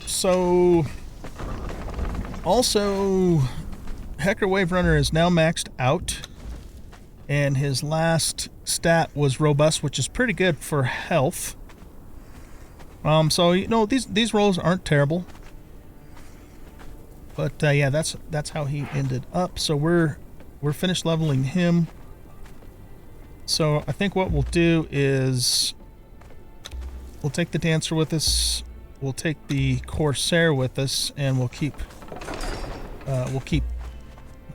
So, also, Hecker Wave Runner is now maxed out, and his last stat was Robust, which is pretty good for health. So, you know, these rolls aren't terrible. But, yeah, that's how he ended up. So we're finished leveling him. So I think what we'll do is we'll take the Dancer with us, we'll take the Corsair with us, and we'll keep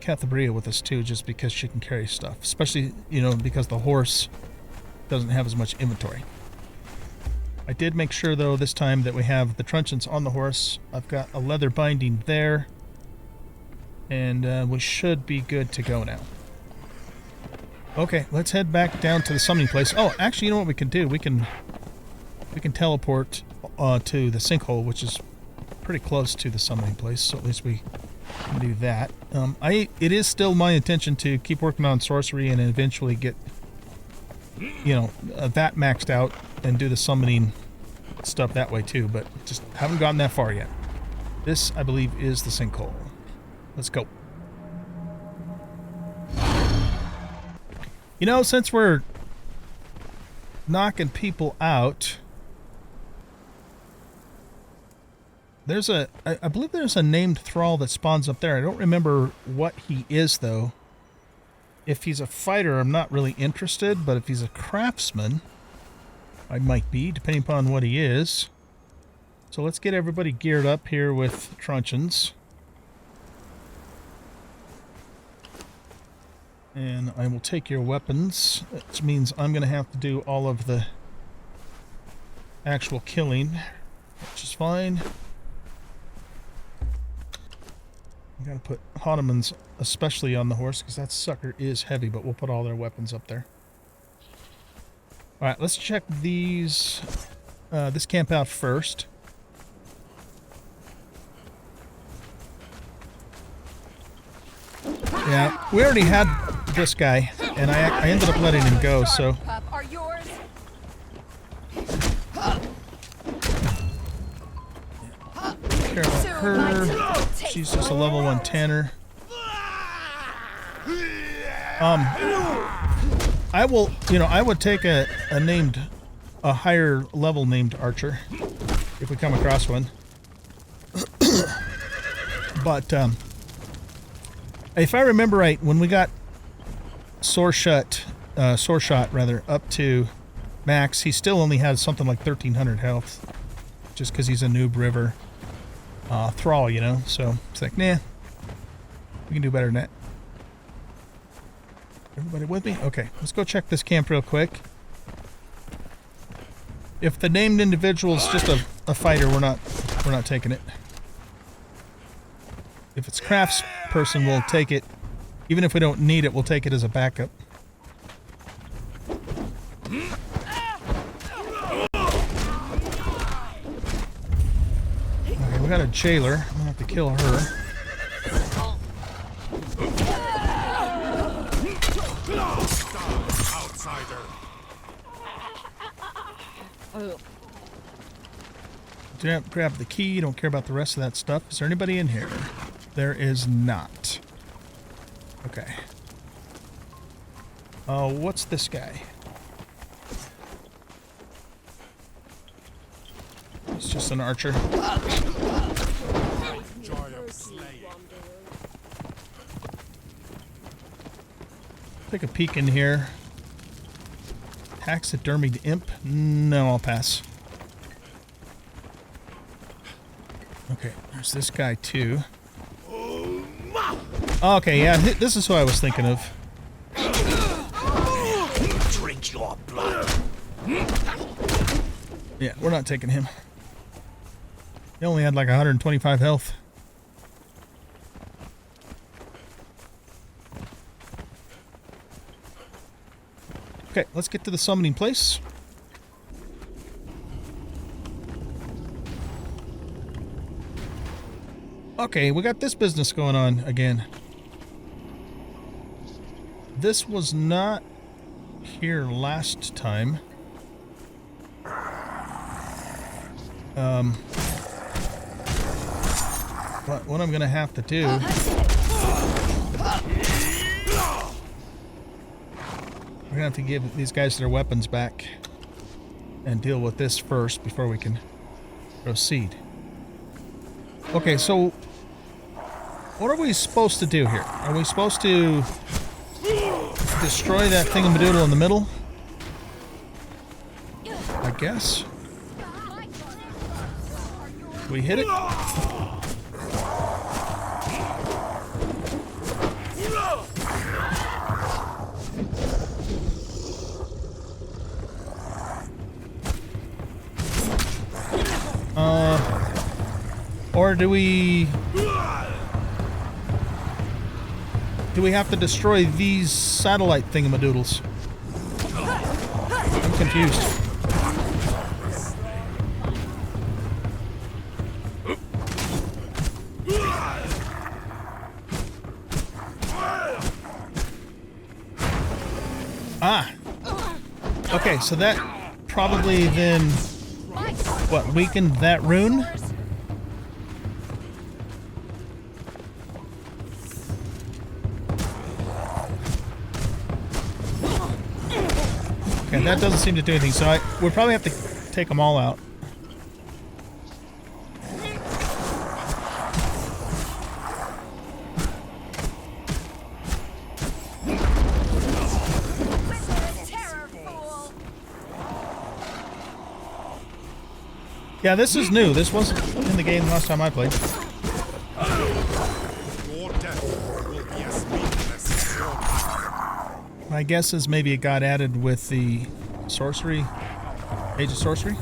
Cathabria with us too, just because she can carry stuff. Especially, you know, because the horse doesn't have as much inventory. I did make sure, though, this time that we have the truncheons on the horse. I've got a leather binding there, and we should be good to go now. Okay, let's head back down to the summoning place. Oh, actually, you know what we can do? We can teleport to the sinkhole, which is pretty close to the summoning place, so at least we can do that. It is still my intention to keep working on sorcery and eventually get, you know, that maxed out and do the summoning stuff that way too, but just haven't gotten that far yet. This, I believe, is the sinkhole. Let's go. You know, since we're knocking people out, there's I believe there's a named Thrall that spawns up there. I don't remember what he is, though. If he's a fighter, I'm not really interested, but if he's a craftsman, I might be, depending upon what he is. So let's get everybody geared up here with truncheons. And I will take your weapons, which means I'm going to have to do all of the actual killing, which is fine. I'm going to put Hanuman's especially on the horse, because that sucker is heavy, but we'll put all their weapons up there. Alright, let's check these, this camp out first. Yeah, we already had this guy, and I ended up letting him go, so... Care about her. She's just a level 1 tanner. I will, I would take a higher level named archer if we come across one. But if I remember right, when we got sore shot rather up to max, he still only has something like 1,300 health, just because he's a noob river thrall, So it's like, nah, we can do better than that. Everybody with me? Okay, let's go check this camp real quick. If the named individual is just a fighter, we're not taking it. If it's crafts person, we'll take it. Even if we don't need it, we'll take it as a backup. Okay, we got a jailer. I'm gonna have to kill her. Do not grab the key. Don't care about the rest of that stuff. Is there anybody in here? There is not. Okay. What's this guy? He's just an archer. Take a peek in here. Taxidermied imp? No, I'll pass. Okay, there's this guy too. Okay, yeah, this is who I was thinking of. Drink your blood. Yeah, we're not taking him. He only had like 125 health. Okay, let's get to the summoning place. Okay, we got this business going on again. This was not here last time. What I'm gonna have to do... We're gonna have to give these guys their weapons back and deal with this first before we can proceed. Okay, so what are we supposed to do here? Are we supposed to destroy that thingamadoodle in the middle? I guess. We hit it? Or do we have to destroy these satellite thingamadoodles? I'm confused. Ah! Okay, so that probably then, what, weakened that rune? Okay, that doesn't seem to do anything, so we'll probably have to take them all out. Yeah, this is new. This wasn't in the game last time I played. My guess is maybe it got added with the sorcery, Age of Sorcery.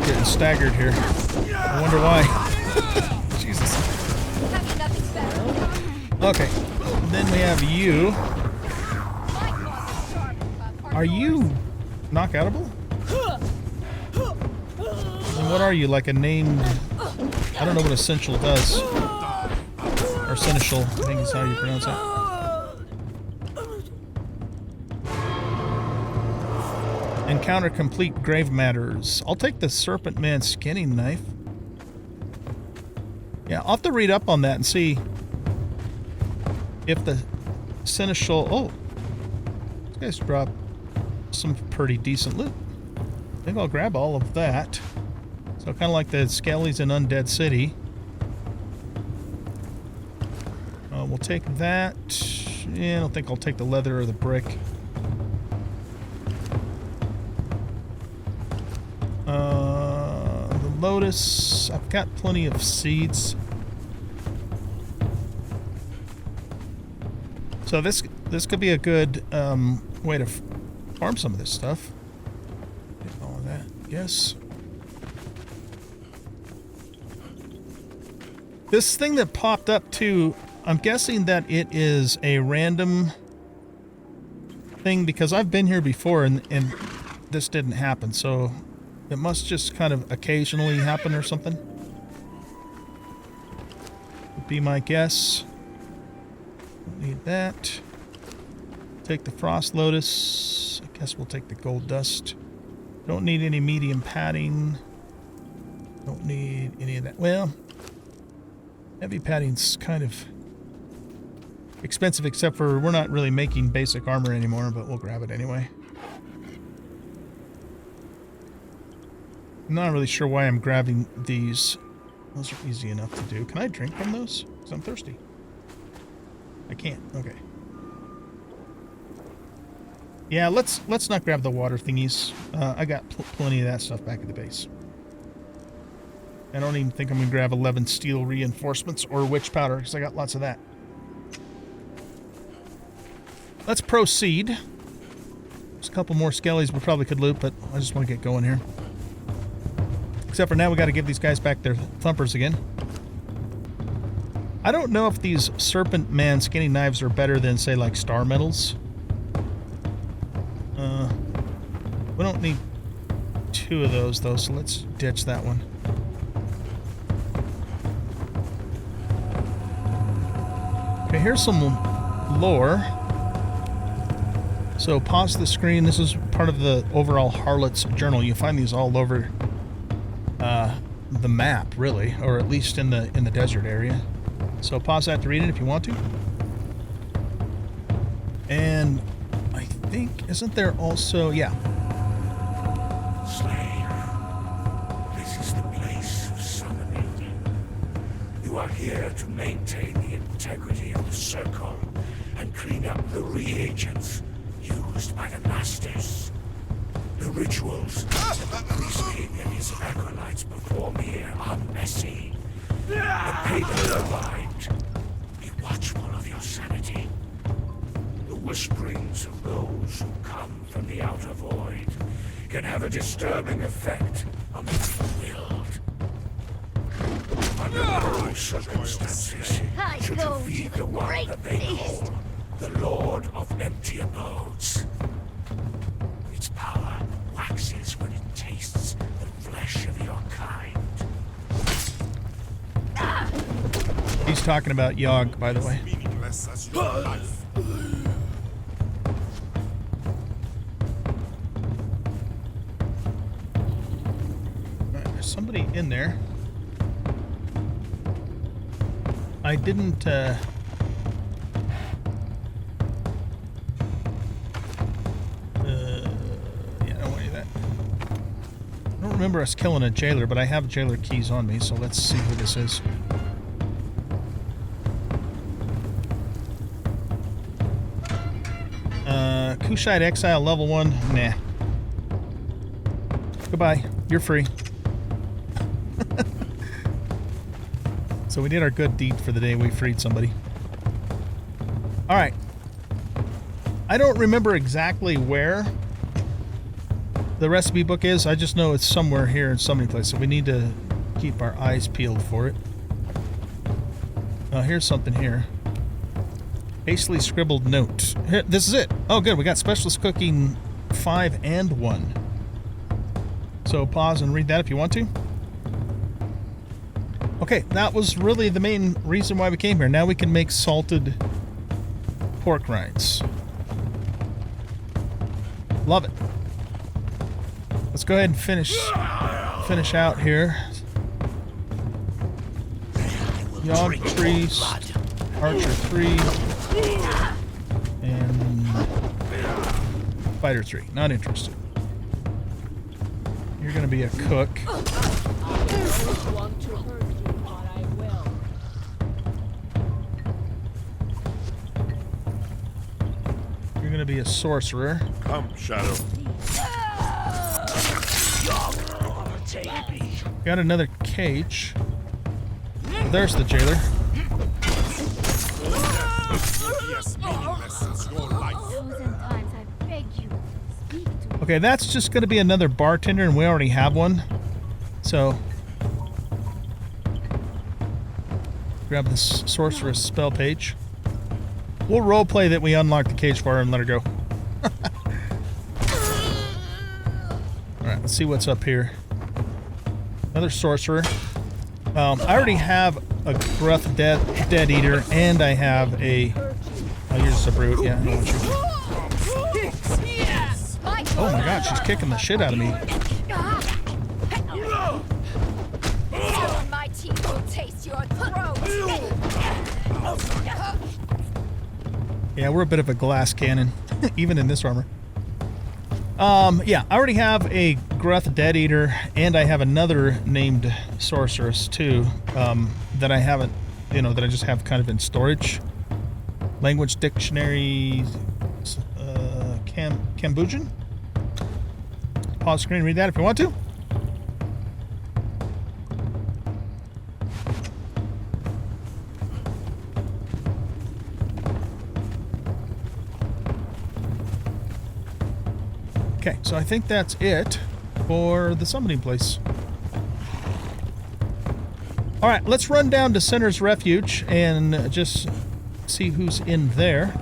Getting staggered here. I wonder why. Jesus. Okay, then we have you. Are you knockoutable? And what are you, like a named... I don't know what essential does. Or seneschal, I think is how you pronounce it. Encounter complete, grave matters. I'll take the serpent man skinning knife. Yeah, I'll have to read up on that and see if the seneschal... Oh, these guys drop some pretty decent loot. I think I'll grab all of that. So kind of like the Skellies in Undead City. We'll take that. Yeah, I don't think I'll take the leather or the brick. The lotus. I've got plenty of seeds. So this could be a good way to farm some of this stuff. Get all of that. Yes. This thing that popped up too, I'm guessing that it is a random thing because I've been here before and this didn't happen, so it must just kind of occasionally happen or something. Would be my guess. Don't need that. Take the frost lotus. I guess we'll take the gold dust. Don't need any medium padding. Don't need any of that. Well, heavy padding's kind of expensive, except for we're not really making basic armor anymore, but we'll grab it anyway. I'm not really sure why I'm grabbing these. Those are easy enough to do. Can I drink from those? Because I'm thirsty. I can't. Okay. Yeah, let's not grab the water thingies. I got plenty of that stuff back at the base. I don't even think I'm going to grab 11 steel reinforcements or witch powder, because I got lots of that. Let's proceed. There's a couple more skellies we probably could loot, but I just want to get going here. Except for now we got to give these guys back their thumpers again. I don't know if these serpent man skinning knives are better than, say, like star metals. We don't need 2 of those, though, so let's ditch that one. Okay, here's some lore. So pause the screen. This is part of the overall Harlot's Journal. You find these all over the map, really, or at least in the desert area. So pause that to read it if you want to. And I think, isn't there also, yeah. Slave, this is the place of summoning. You are here to maintain the integrity of the circle and clean up the reagents used by the masters. The rituals that the priest king and his acolytes perform here are messy. The papers are light. Be watchful of your sanity. The whisperings of those who come from the outer void can have a disturbing effect on the weak-willed. Under no circumstances should you feed the one that they call the Lord of Empty Abodes. Its power waxes when it tastes the flesh of your kind. He's talking about Yogg, by the way. Meaningless as your life. Right, there's somebody in there. I didn't, yeah, I don't want any of that. I don't remember us killing a jailer, but I have jailer keys on me, so let's see who this is. Kushite Exile level 1. Nah. Goodbye. You're free. So we did our good deed for the day. We freed somebody. Alright. I don't remember exactly where the recipe book is. I just know it's somewhere here in so many places. So we need to keep our eyes peeled for it. Here's something here. Hastily scribbled note. Here, this is it. Oh, good. We got specialist cooking 5 and 1. So pause and read that if you want to. Okay, that was really the main reason why we came here. Now we can make salted pork rinds. Love it. let's go ahead and finish out here. Yogg priest, archer 3, and fighter 3. Not interested. You're gonna be a cook. I don't want to hurt you, but I will. You're gonna be a sorcerer. Come, Shadow. Got another cage. Oh, there's the jailer. Yes, meaningless is your life. 1,000 times I beg you, speak to me. Okay, that's just gonna be another bartender, and we already have one. So grab this sorceress spell page. We'll roleplay that we unlocked the cage for her and let her go. Alright, let's see what's up here. Another sorcerer. I already have a gruff dead eater, and I have a... I'll use a brute, yeah. I don't want you. Oh my god, she's kicking the shit out of me. My teeth will taste your throat. Yeah, we're a bit of a glass cannon, even in this armor. Yeah, I already have a Gruth Dead Eater, and I have another named Sorceress, too, that I haven't, that I just have kind of in storage. Language Dictionary, Cambodian? Pause screen and read that if you want to. Okay, so I think that's it for the summoning place. Alright, let's run down to Sinner's Refuge and just see who's in there.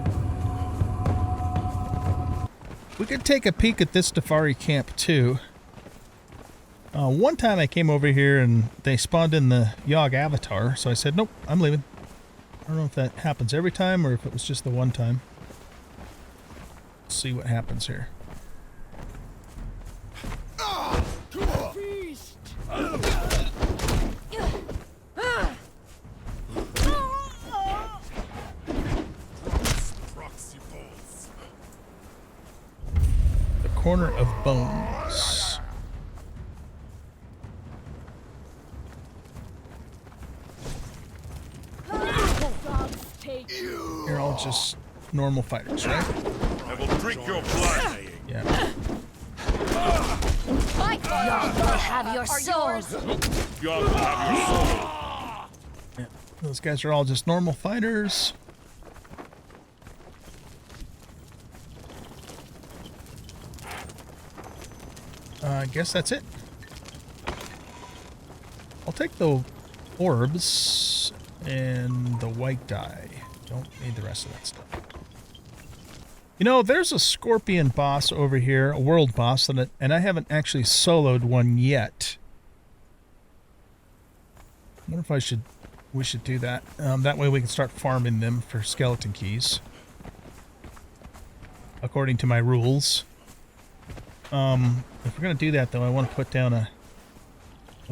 We could take a peek at this Dafari camp too. One time I came over here and they spawned in the Yogg avatar, so I said, nope, I'm leaving. I don't know if that happens every time or if it was just the one time. Let's see what happens here. The Corner of Bones. You're all just normal fighters, right? I will drink your blood. Yeah. Yogg will have your soul. Yogg will have your soul. Yeah. Those guys are all just normal fighters. I guess that's it. I'll take the orbs and the white dye. Don't need the rest of that stuff. You know, there's a scorpion boss over here, a world boss, and I haven't actually soloed one yet. I wonder if we should do that. That way we can start farming them for skeleton keys. According to my rules. If we're going to do that, though, I want to put down a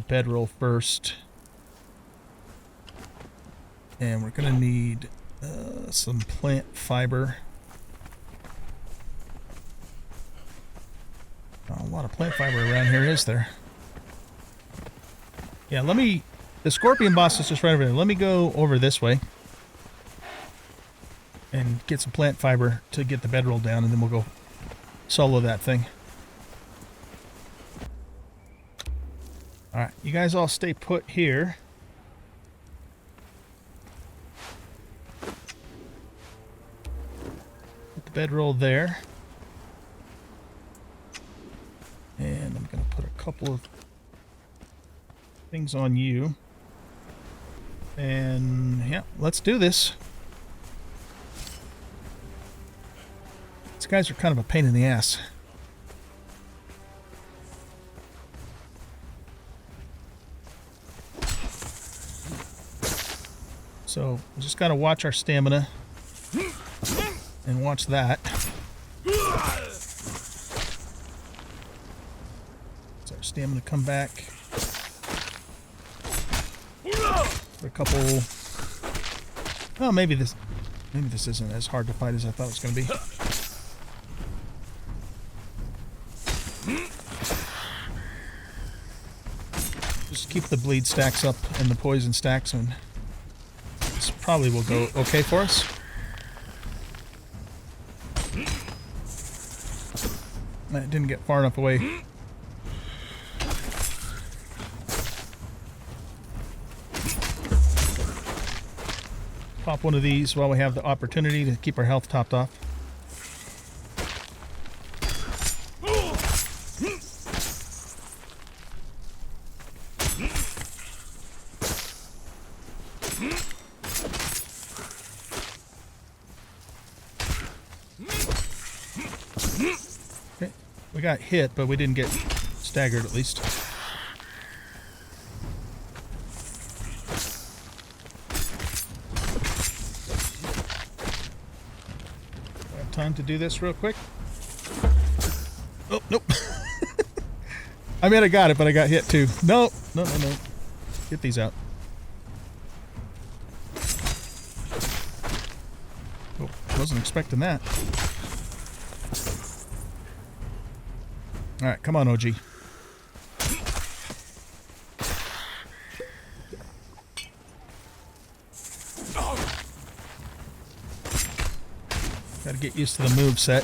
bedroll first. And we're going to need some plant fiber. Oh, a lot of plant fiber around here, is there? Yeah, the scorpion boss is just right over there. Let me go over this way. And get some plant fiber to get the bedroll down, and then we'll go solo that thing. Alright, you guys all stay put here. Put the bedroll there. And I'm going to put a couple of things on you. And yeah, let's do this. These guys are kind of a pain in the ass. So we just got to watch our stamina and watch that. Our stamina come back. For a couple. Oh, maybe this isn't as hard to fight as I thought it was going to be. Just keep the bleed stacks up and the poison stacks, and this probably will go okay for us. That didn't get far enough away. Pop one of these while we have the opportunity to keep our health topped off. Okay, we got hit, but we didn't get staggered at least. Time to do this real quick. Oh, nope. I mean, I got it, but I got hit too. No. Get these out. Oh, wasn't expecting that. Alright, come on, OG. Gotta get used to the move set.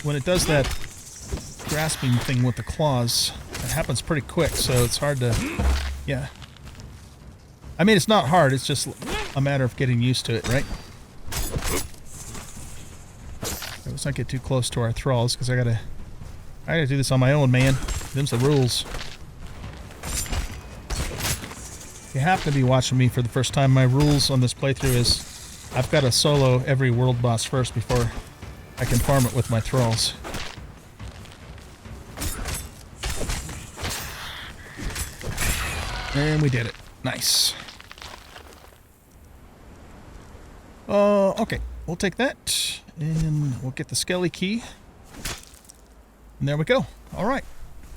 When it does that grasping thing with the claws, it happens pretty quick, so it's hard to... Yeah. I mean, it's not hard, it's just a matter of getting used to it, right? Let's not get too close to our thralls, because I gotta do this on my own, man. Them's the rules. If you happen to be watching me for the first time, my rules on this playthrough is I've got to solo every world boss first before I can farm it with my thralls. And we did it. Nice. Okay. We'll take that. And we'll get the skelly key. And there we go. Alright.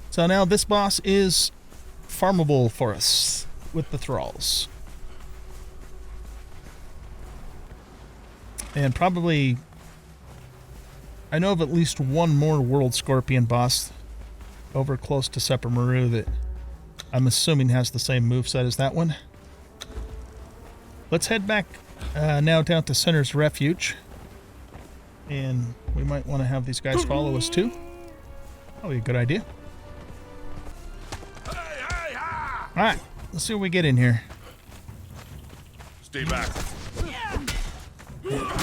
So now this boss is farmable for us with the thralls. And probably, I know of at least one more World Scorpion boss over close to Sepper Maru that I'm assuming has the same moveset as that one. Let's head back now down to Sinner's Refuge. And we might want to have these guys follow us too. Probably a good idea. Alright, let's see what we get in here. Stay back.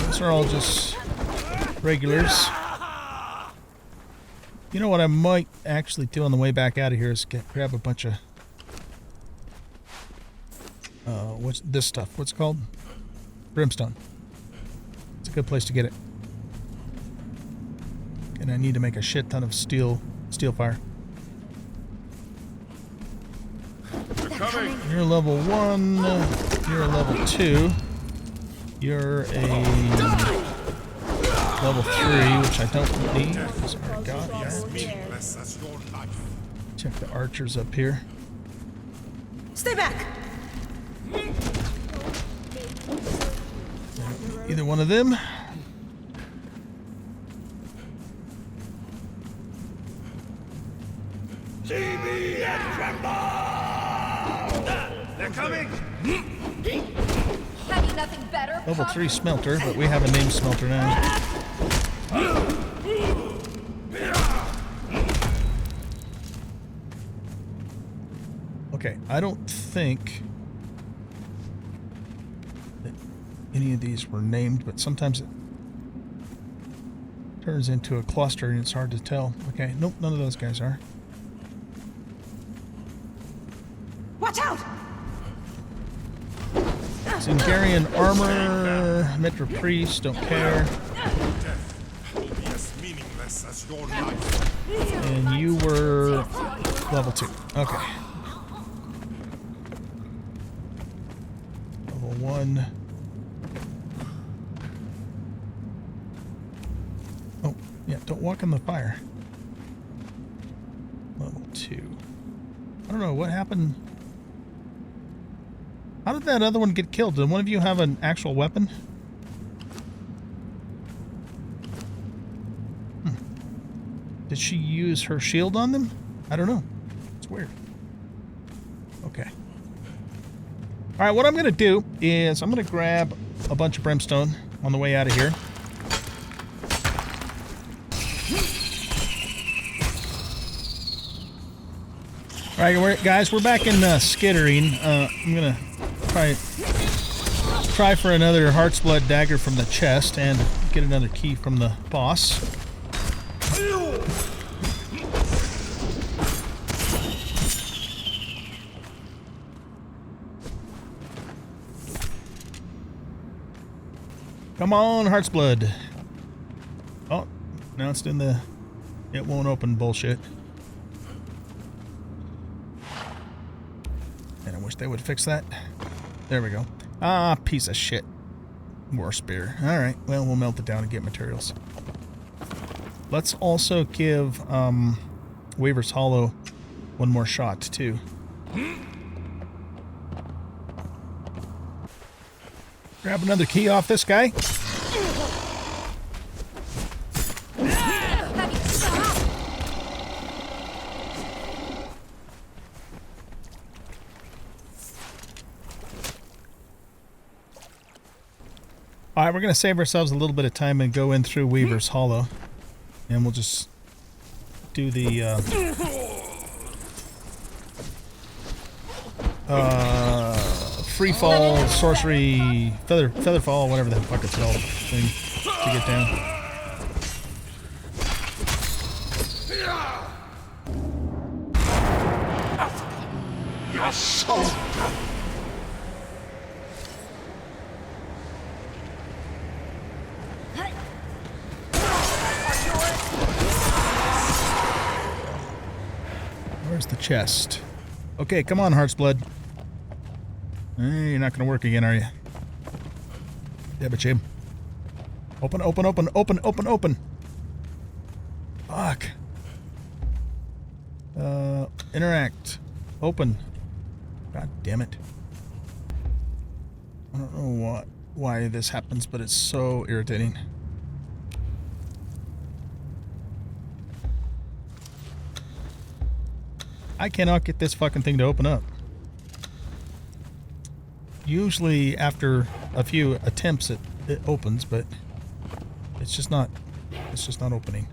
These are all just regulars. You know what I might actually do on the way back out of here is grab a bunch of... what's this stuff? What's it called? Brimstone. It's a good place to get it. And I need to make a shit ton of steel fire. They're coming. You're level 1. You're a level 2. You're a level 3, which I don't need because I already got that. Check the archers up here. Stay back. Either one of them. They're coming. Have you nothing better? Level 3 smelter, but we have a named smelter now. Okay, I don't think that any of these were named, but sometimes it turns into a cluster and it's hard to tell. Okay, nope, none of those guys are. Watch out! Zingarian armor, Metra Priest, don't care. Will be as meaningless as your life. And you were level 2. Okay. Level 1. Oh, yeah, don't walk in the fire. 2. I don't know what happened. How did that other one get killed? Did one of you have an actual weapon? Did she use her shield on them? I don't know. It's weird. Okay. Alright, what I'm going to do is I'm going to grab a bunch of brimstone on the way out of here. Alright, guys, we're back in skittering. I'm going to try for another Heart's Blood dagger from the chest and get another key from the boss. Come on, Heart's Blood. Oh, now it's in the it won't open bullshit. And I wish they would fix that. There we go. Ah, piece of shit. War spear. Alright, well, we'll melt it down and get materials. Let's also give Weaver's Hollow one more shot, too. Grab another key off this guy. Alright, we're going to save ourselves a little bit of time and go in through Weaver's Hollow. And we'll just do the free fall, sorcery, feather fall, whatever the fuck it's called thing to get down. Your soul. Where's the chest? Okay, come on, Heart's Blood. Hey, you're not gonna work again, are you? Yeah, but Jim. Open, open, open, open, open, open. Fuck. Interact. Open. God damn it. I don't know why this happens, but it's so irritating. I cannot get this fucking thing to open up. Usually after a few attempts it opens, but it's just not opening.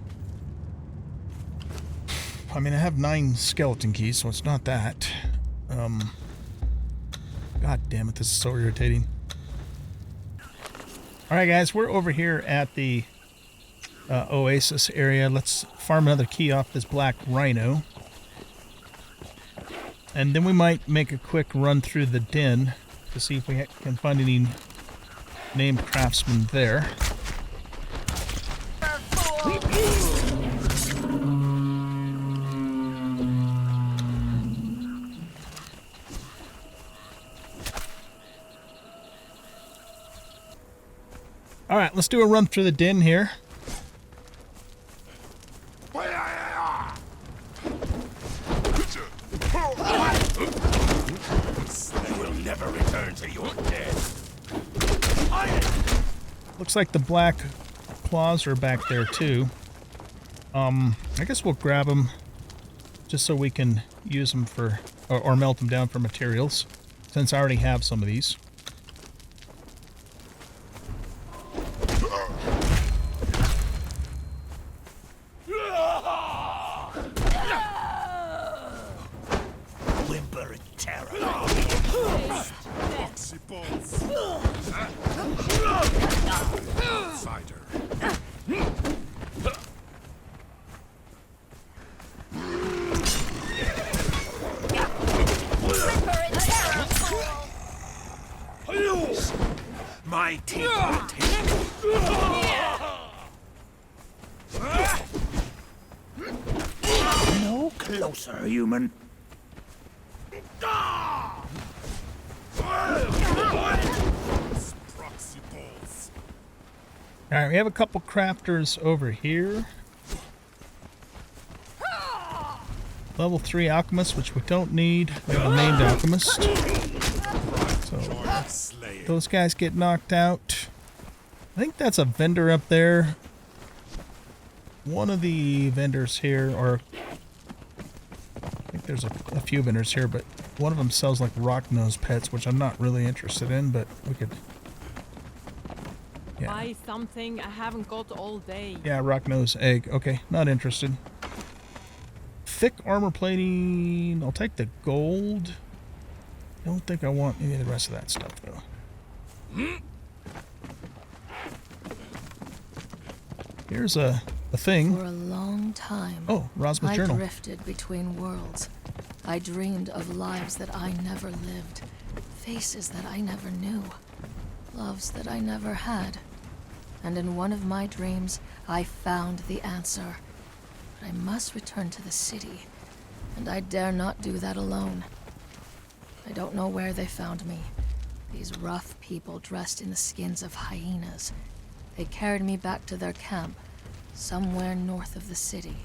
I mean, I have 9 skeleton keys, so it's not that. God damn it, this is so irritating. Alright guys, we're over here at the Oasis area. Let's farm another key off this black rhino. And then we might make a quick run through the den to see if we can find any named craftsmen there. Alright, let's do a run through the den here. Never return to your death. Looks like the black claws are back there too. I guess we'll grab them just so we can use them for, or melt them down for materials, since I already have some of these. Whimper in terror. Proxy balls. Outsider. My teeth will take no closer, human. Proxy balls. Alright, we have a couple crafters over here. level 3 alchemist, which we don't need. We have a named alchemist. So Joy of slaying. those guys get knocked out. I think that's a vendor up there. One of the vendors here, or I think there's a few vendors here, but one of them sells like rock nose pets, which I'm not really interested in, but we could. Yeah. Buy something I haven't got all day. Yeah, rock nose egg. Okay, not interested. Thick armor plating. I'll take the gold. Don't think I want any of the rest of that stuff though. Here's a thing. For a long time, Oh, Rosma's I journal. drifted between worlds. I dreamed of lives that I never lived, faces that I never knew, loves that I never had. And in one of my dreams, I found the answer. But I must return to the city, and I dare not do that alone. I don't know where they found me. These rough people dressed in the skins of hyenas. They carried me back to their camp, somewhere north of the city,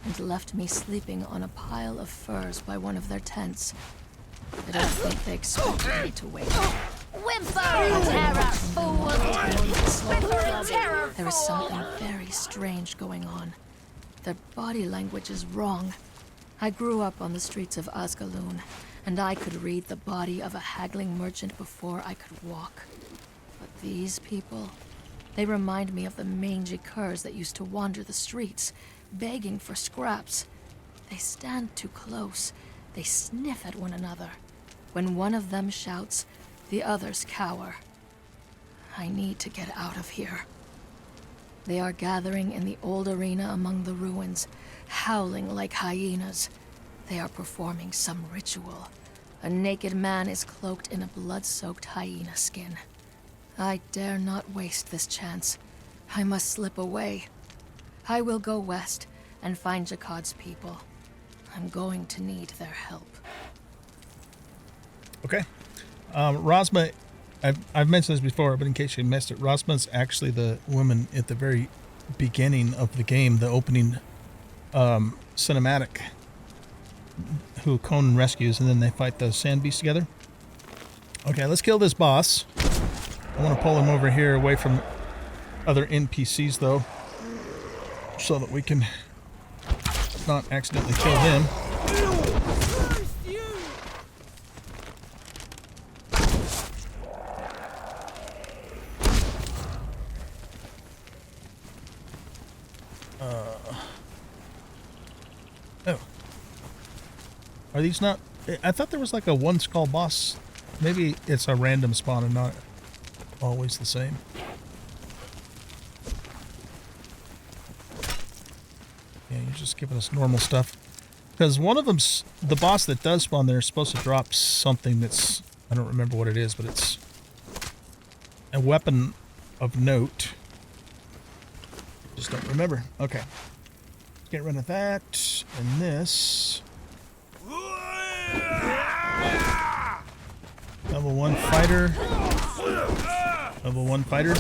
and left me sleeping on a pile of furs by one of their tents. I don't think they expected me to wake up. Whimper, terror, fool! Whimper, terror, There is something very strange going on. Their body language is wrong. I grew up on the streets of Asgaloon, and I could read the body of a haggling merchant before I could walk. But these people, they remind me of the mangy curs that used to wander the streets, begging for scraps. They stand too close. They sniff at one another. When one of them shouts, the others cower. I need to get out of here. They are gathering in the old arena among the ruins, howling like hyenas. They are performing some ritual. A naked man is cloaked in a blood-soaked hyena skin. I dare not waste this chance. I must slip away. I will go west and find Jakad's people. I'm going to need their help. Okay. Rosma, I've mentioned this before, but in case you missed it, Rosma's actually the woman at the very beginning of the game, the opening cinematic, who Conan rescues, and then they fight the sand beast together. Okay, let's kill this boss. I want to pull him over here away from other NPCs, though, so that we can not accidentally kill him. Oh. Are these not... I thought there was like a one skull boss. Maybe it's a random spawn and not always the same. Yeah, you're just giving us normal stuff. Because one of them's... The boss that does spawn there is supposed to drop something that's... I don't remember what it is, but it's a weapon of note. Just don't remember. Okay. Get rid of that. And this. Level 1 fighter. Level 1 fighter.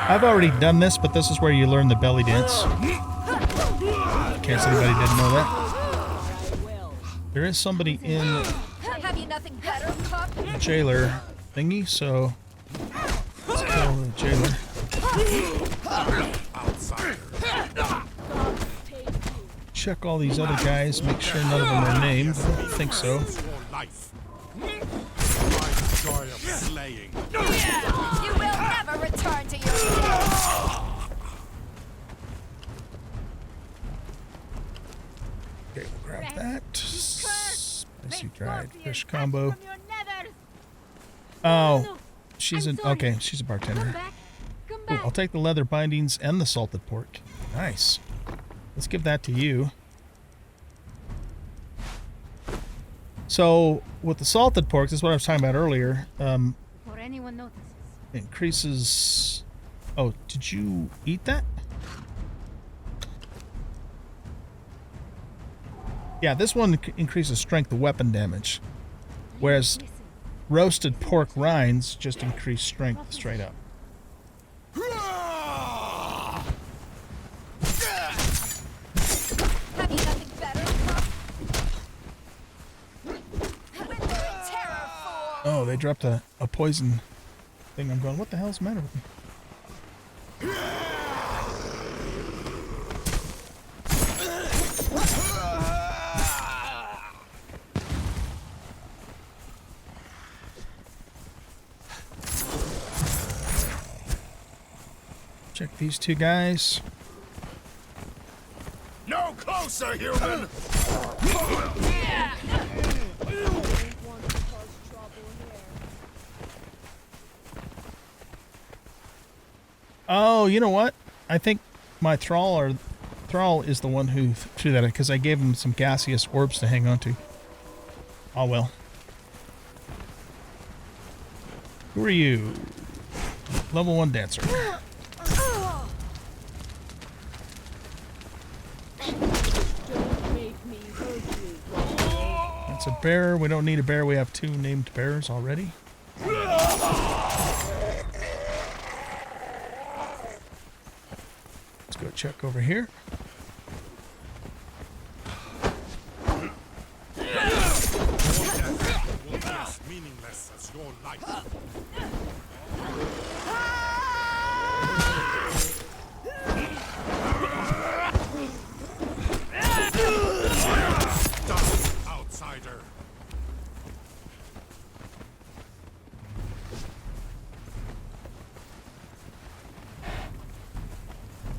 I've already done this, but this is where you learn the belly dance. In case anybody didn't know that. There is somebody in Have you nothing better, pup? the jailer thingy, so let's kill the jailer. Check all these other guys, make sure none of them are named. I don't think so. Life. My joy of slaying. You will never return to your Okay, we'll grab that. Spicy dried fish combo. Oh, she's an okay. She's a bartender. Ooh, I'll take the leather bindings and the salted pork. Nice. Let's give that to you. So with the salted pork, this is what I was talking about earlier. Before anyone notices. Increases. Oh, did you eat that? Yeah, this one increases strength of weapon damage, whereas roasted pork rinds just increase strength straight up. Have you nothing better? Wither in terror, fool! Oh, they dropped a poison thing. I'm going, what the hell's the matter with me? Check these two guys. No closer, human! Oh, you know what? I think my Thrall is the one who threw that because I gave him some gaseous orbs to hang on to. Oh well. Who are you? Level 1 dancer. Don't make me hurt you. That's a bear. We don't need a bear. We have 2 named bears already. Let's go check over here. Will be as meaningless as your life. Dust, outsider.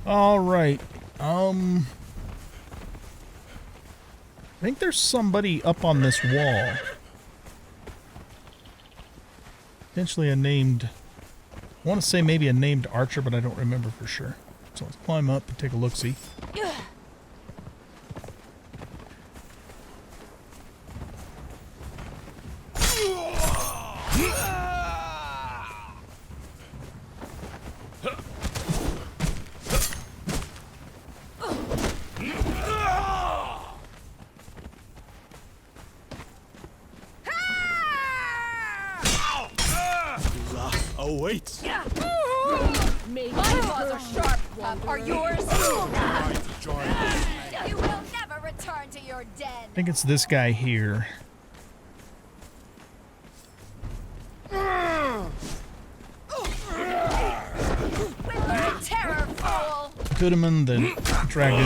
All right. I think there's somebody up on this wall. Potentially a named... I want to say maybe a named archer, but I don't remember for sure. So let's climb up and take a look-see. Oh, wait! Make My me claws are hurt you. sharp. Are yours? Right to join us. You will never return to your den. I think it's this guy here. Wither in terror, fool! Goodman the Dragoon.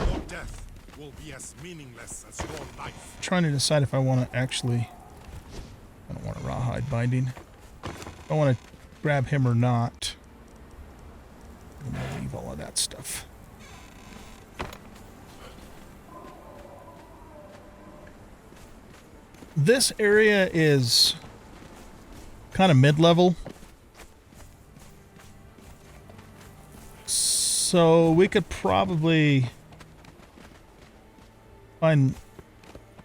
Your death will be as meaningless as your life. Trying to decide if I want to actually... I don't want a rawhide binding. I want to grab him or not. I'm going to leave all of that stuff. This area is kind of mid-level. So we could probably find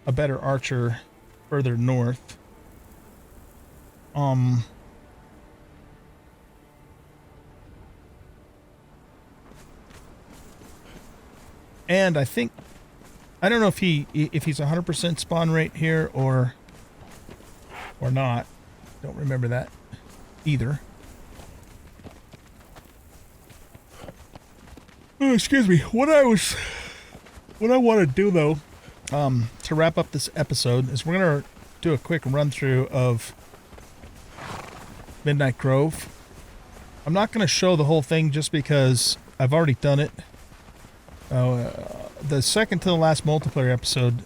a better archer further north. And I think, I don't know if he's 100% spawn rate here or not. Don't remember that either. Oh, excuse me. What I want to do though, to wrap up this episode is we're gonna do a quick run through of Midnight Grove. I'm not gonna show the whole thing just because I've already done it. The second to the last multiplayer episode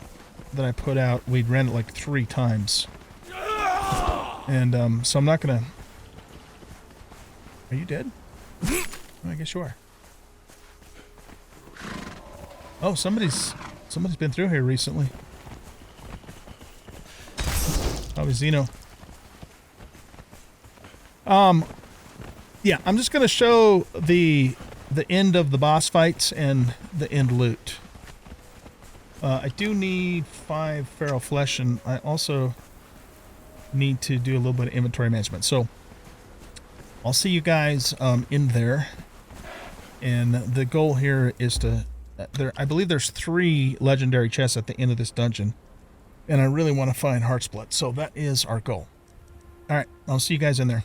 that I put out, we ran it like 3 times. And so I'm not gonna... Are you dead? I guess you are. Oh, somebody's been through here recently. Probably Xeno. Yeah, I'm just gonna show the end of the boss fights and the end loot. I do need 5 feral flesh, and I also need to do a little bit of inventory management. So I'll see you guys in there. And the goal here is to... I believe there's 3 legendary chests at the end of this dungeon. And I really want to find Heart's Blood. So that is our goal. All right, I'll see you guys in there.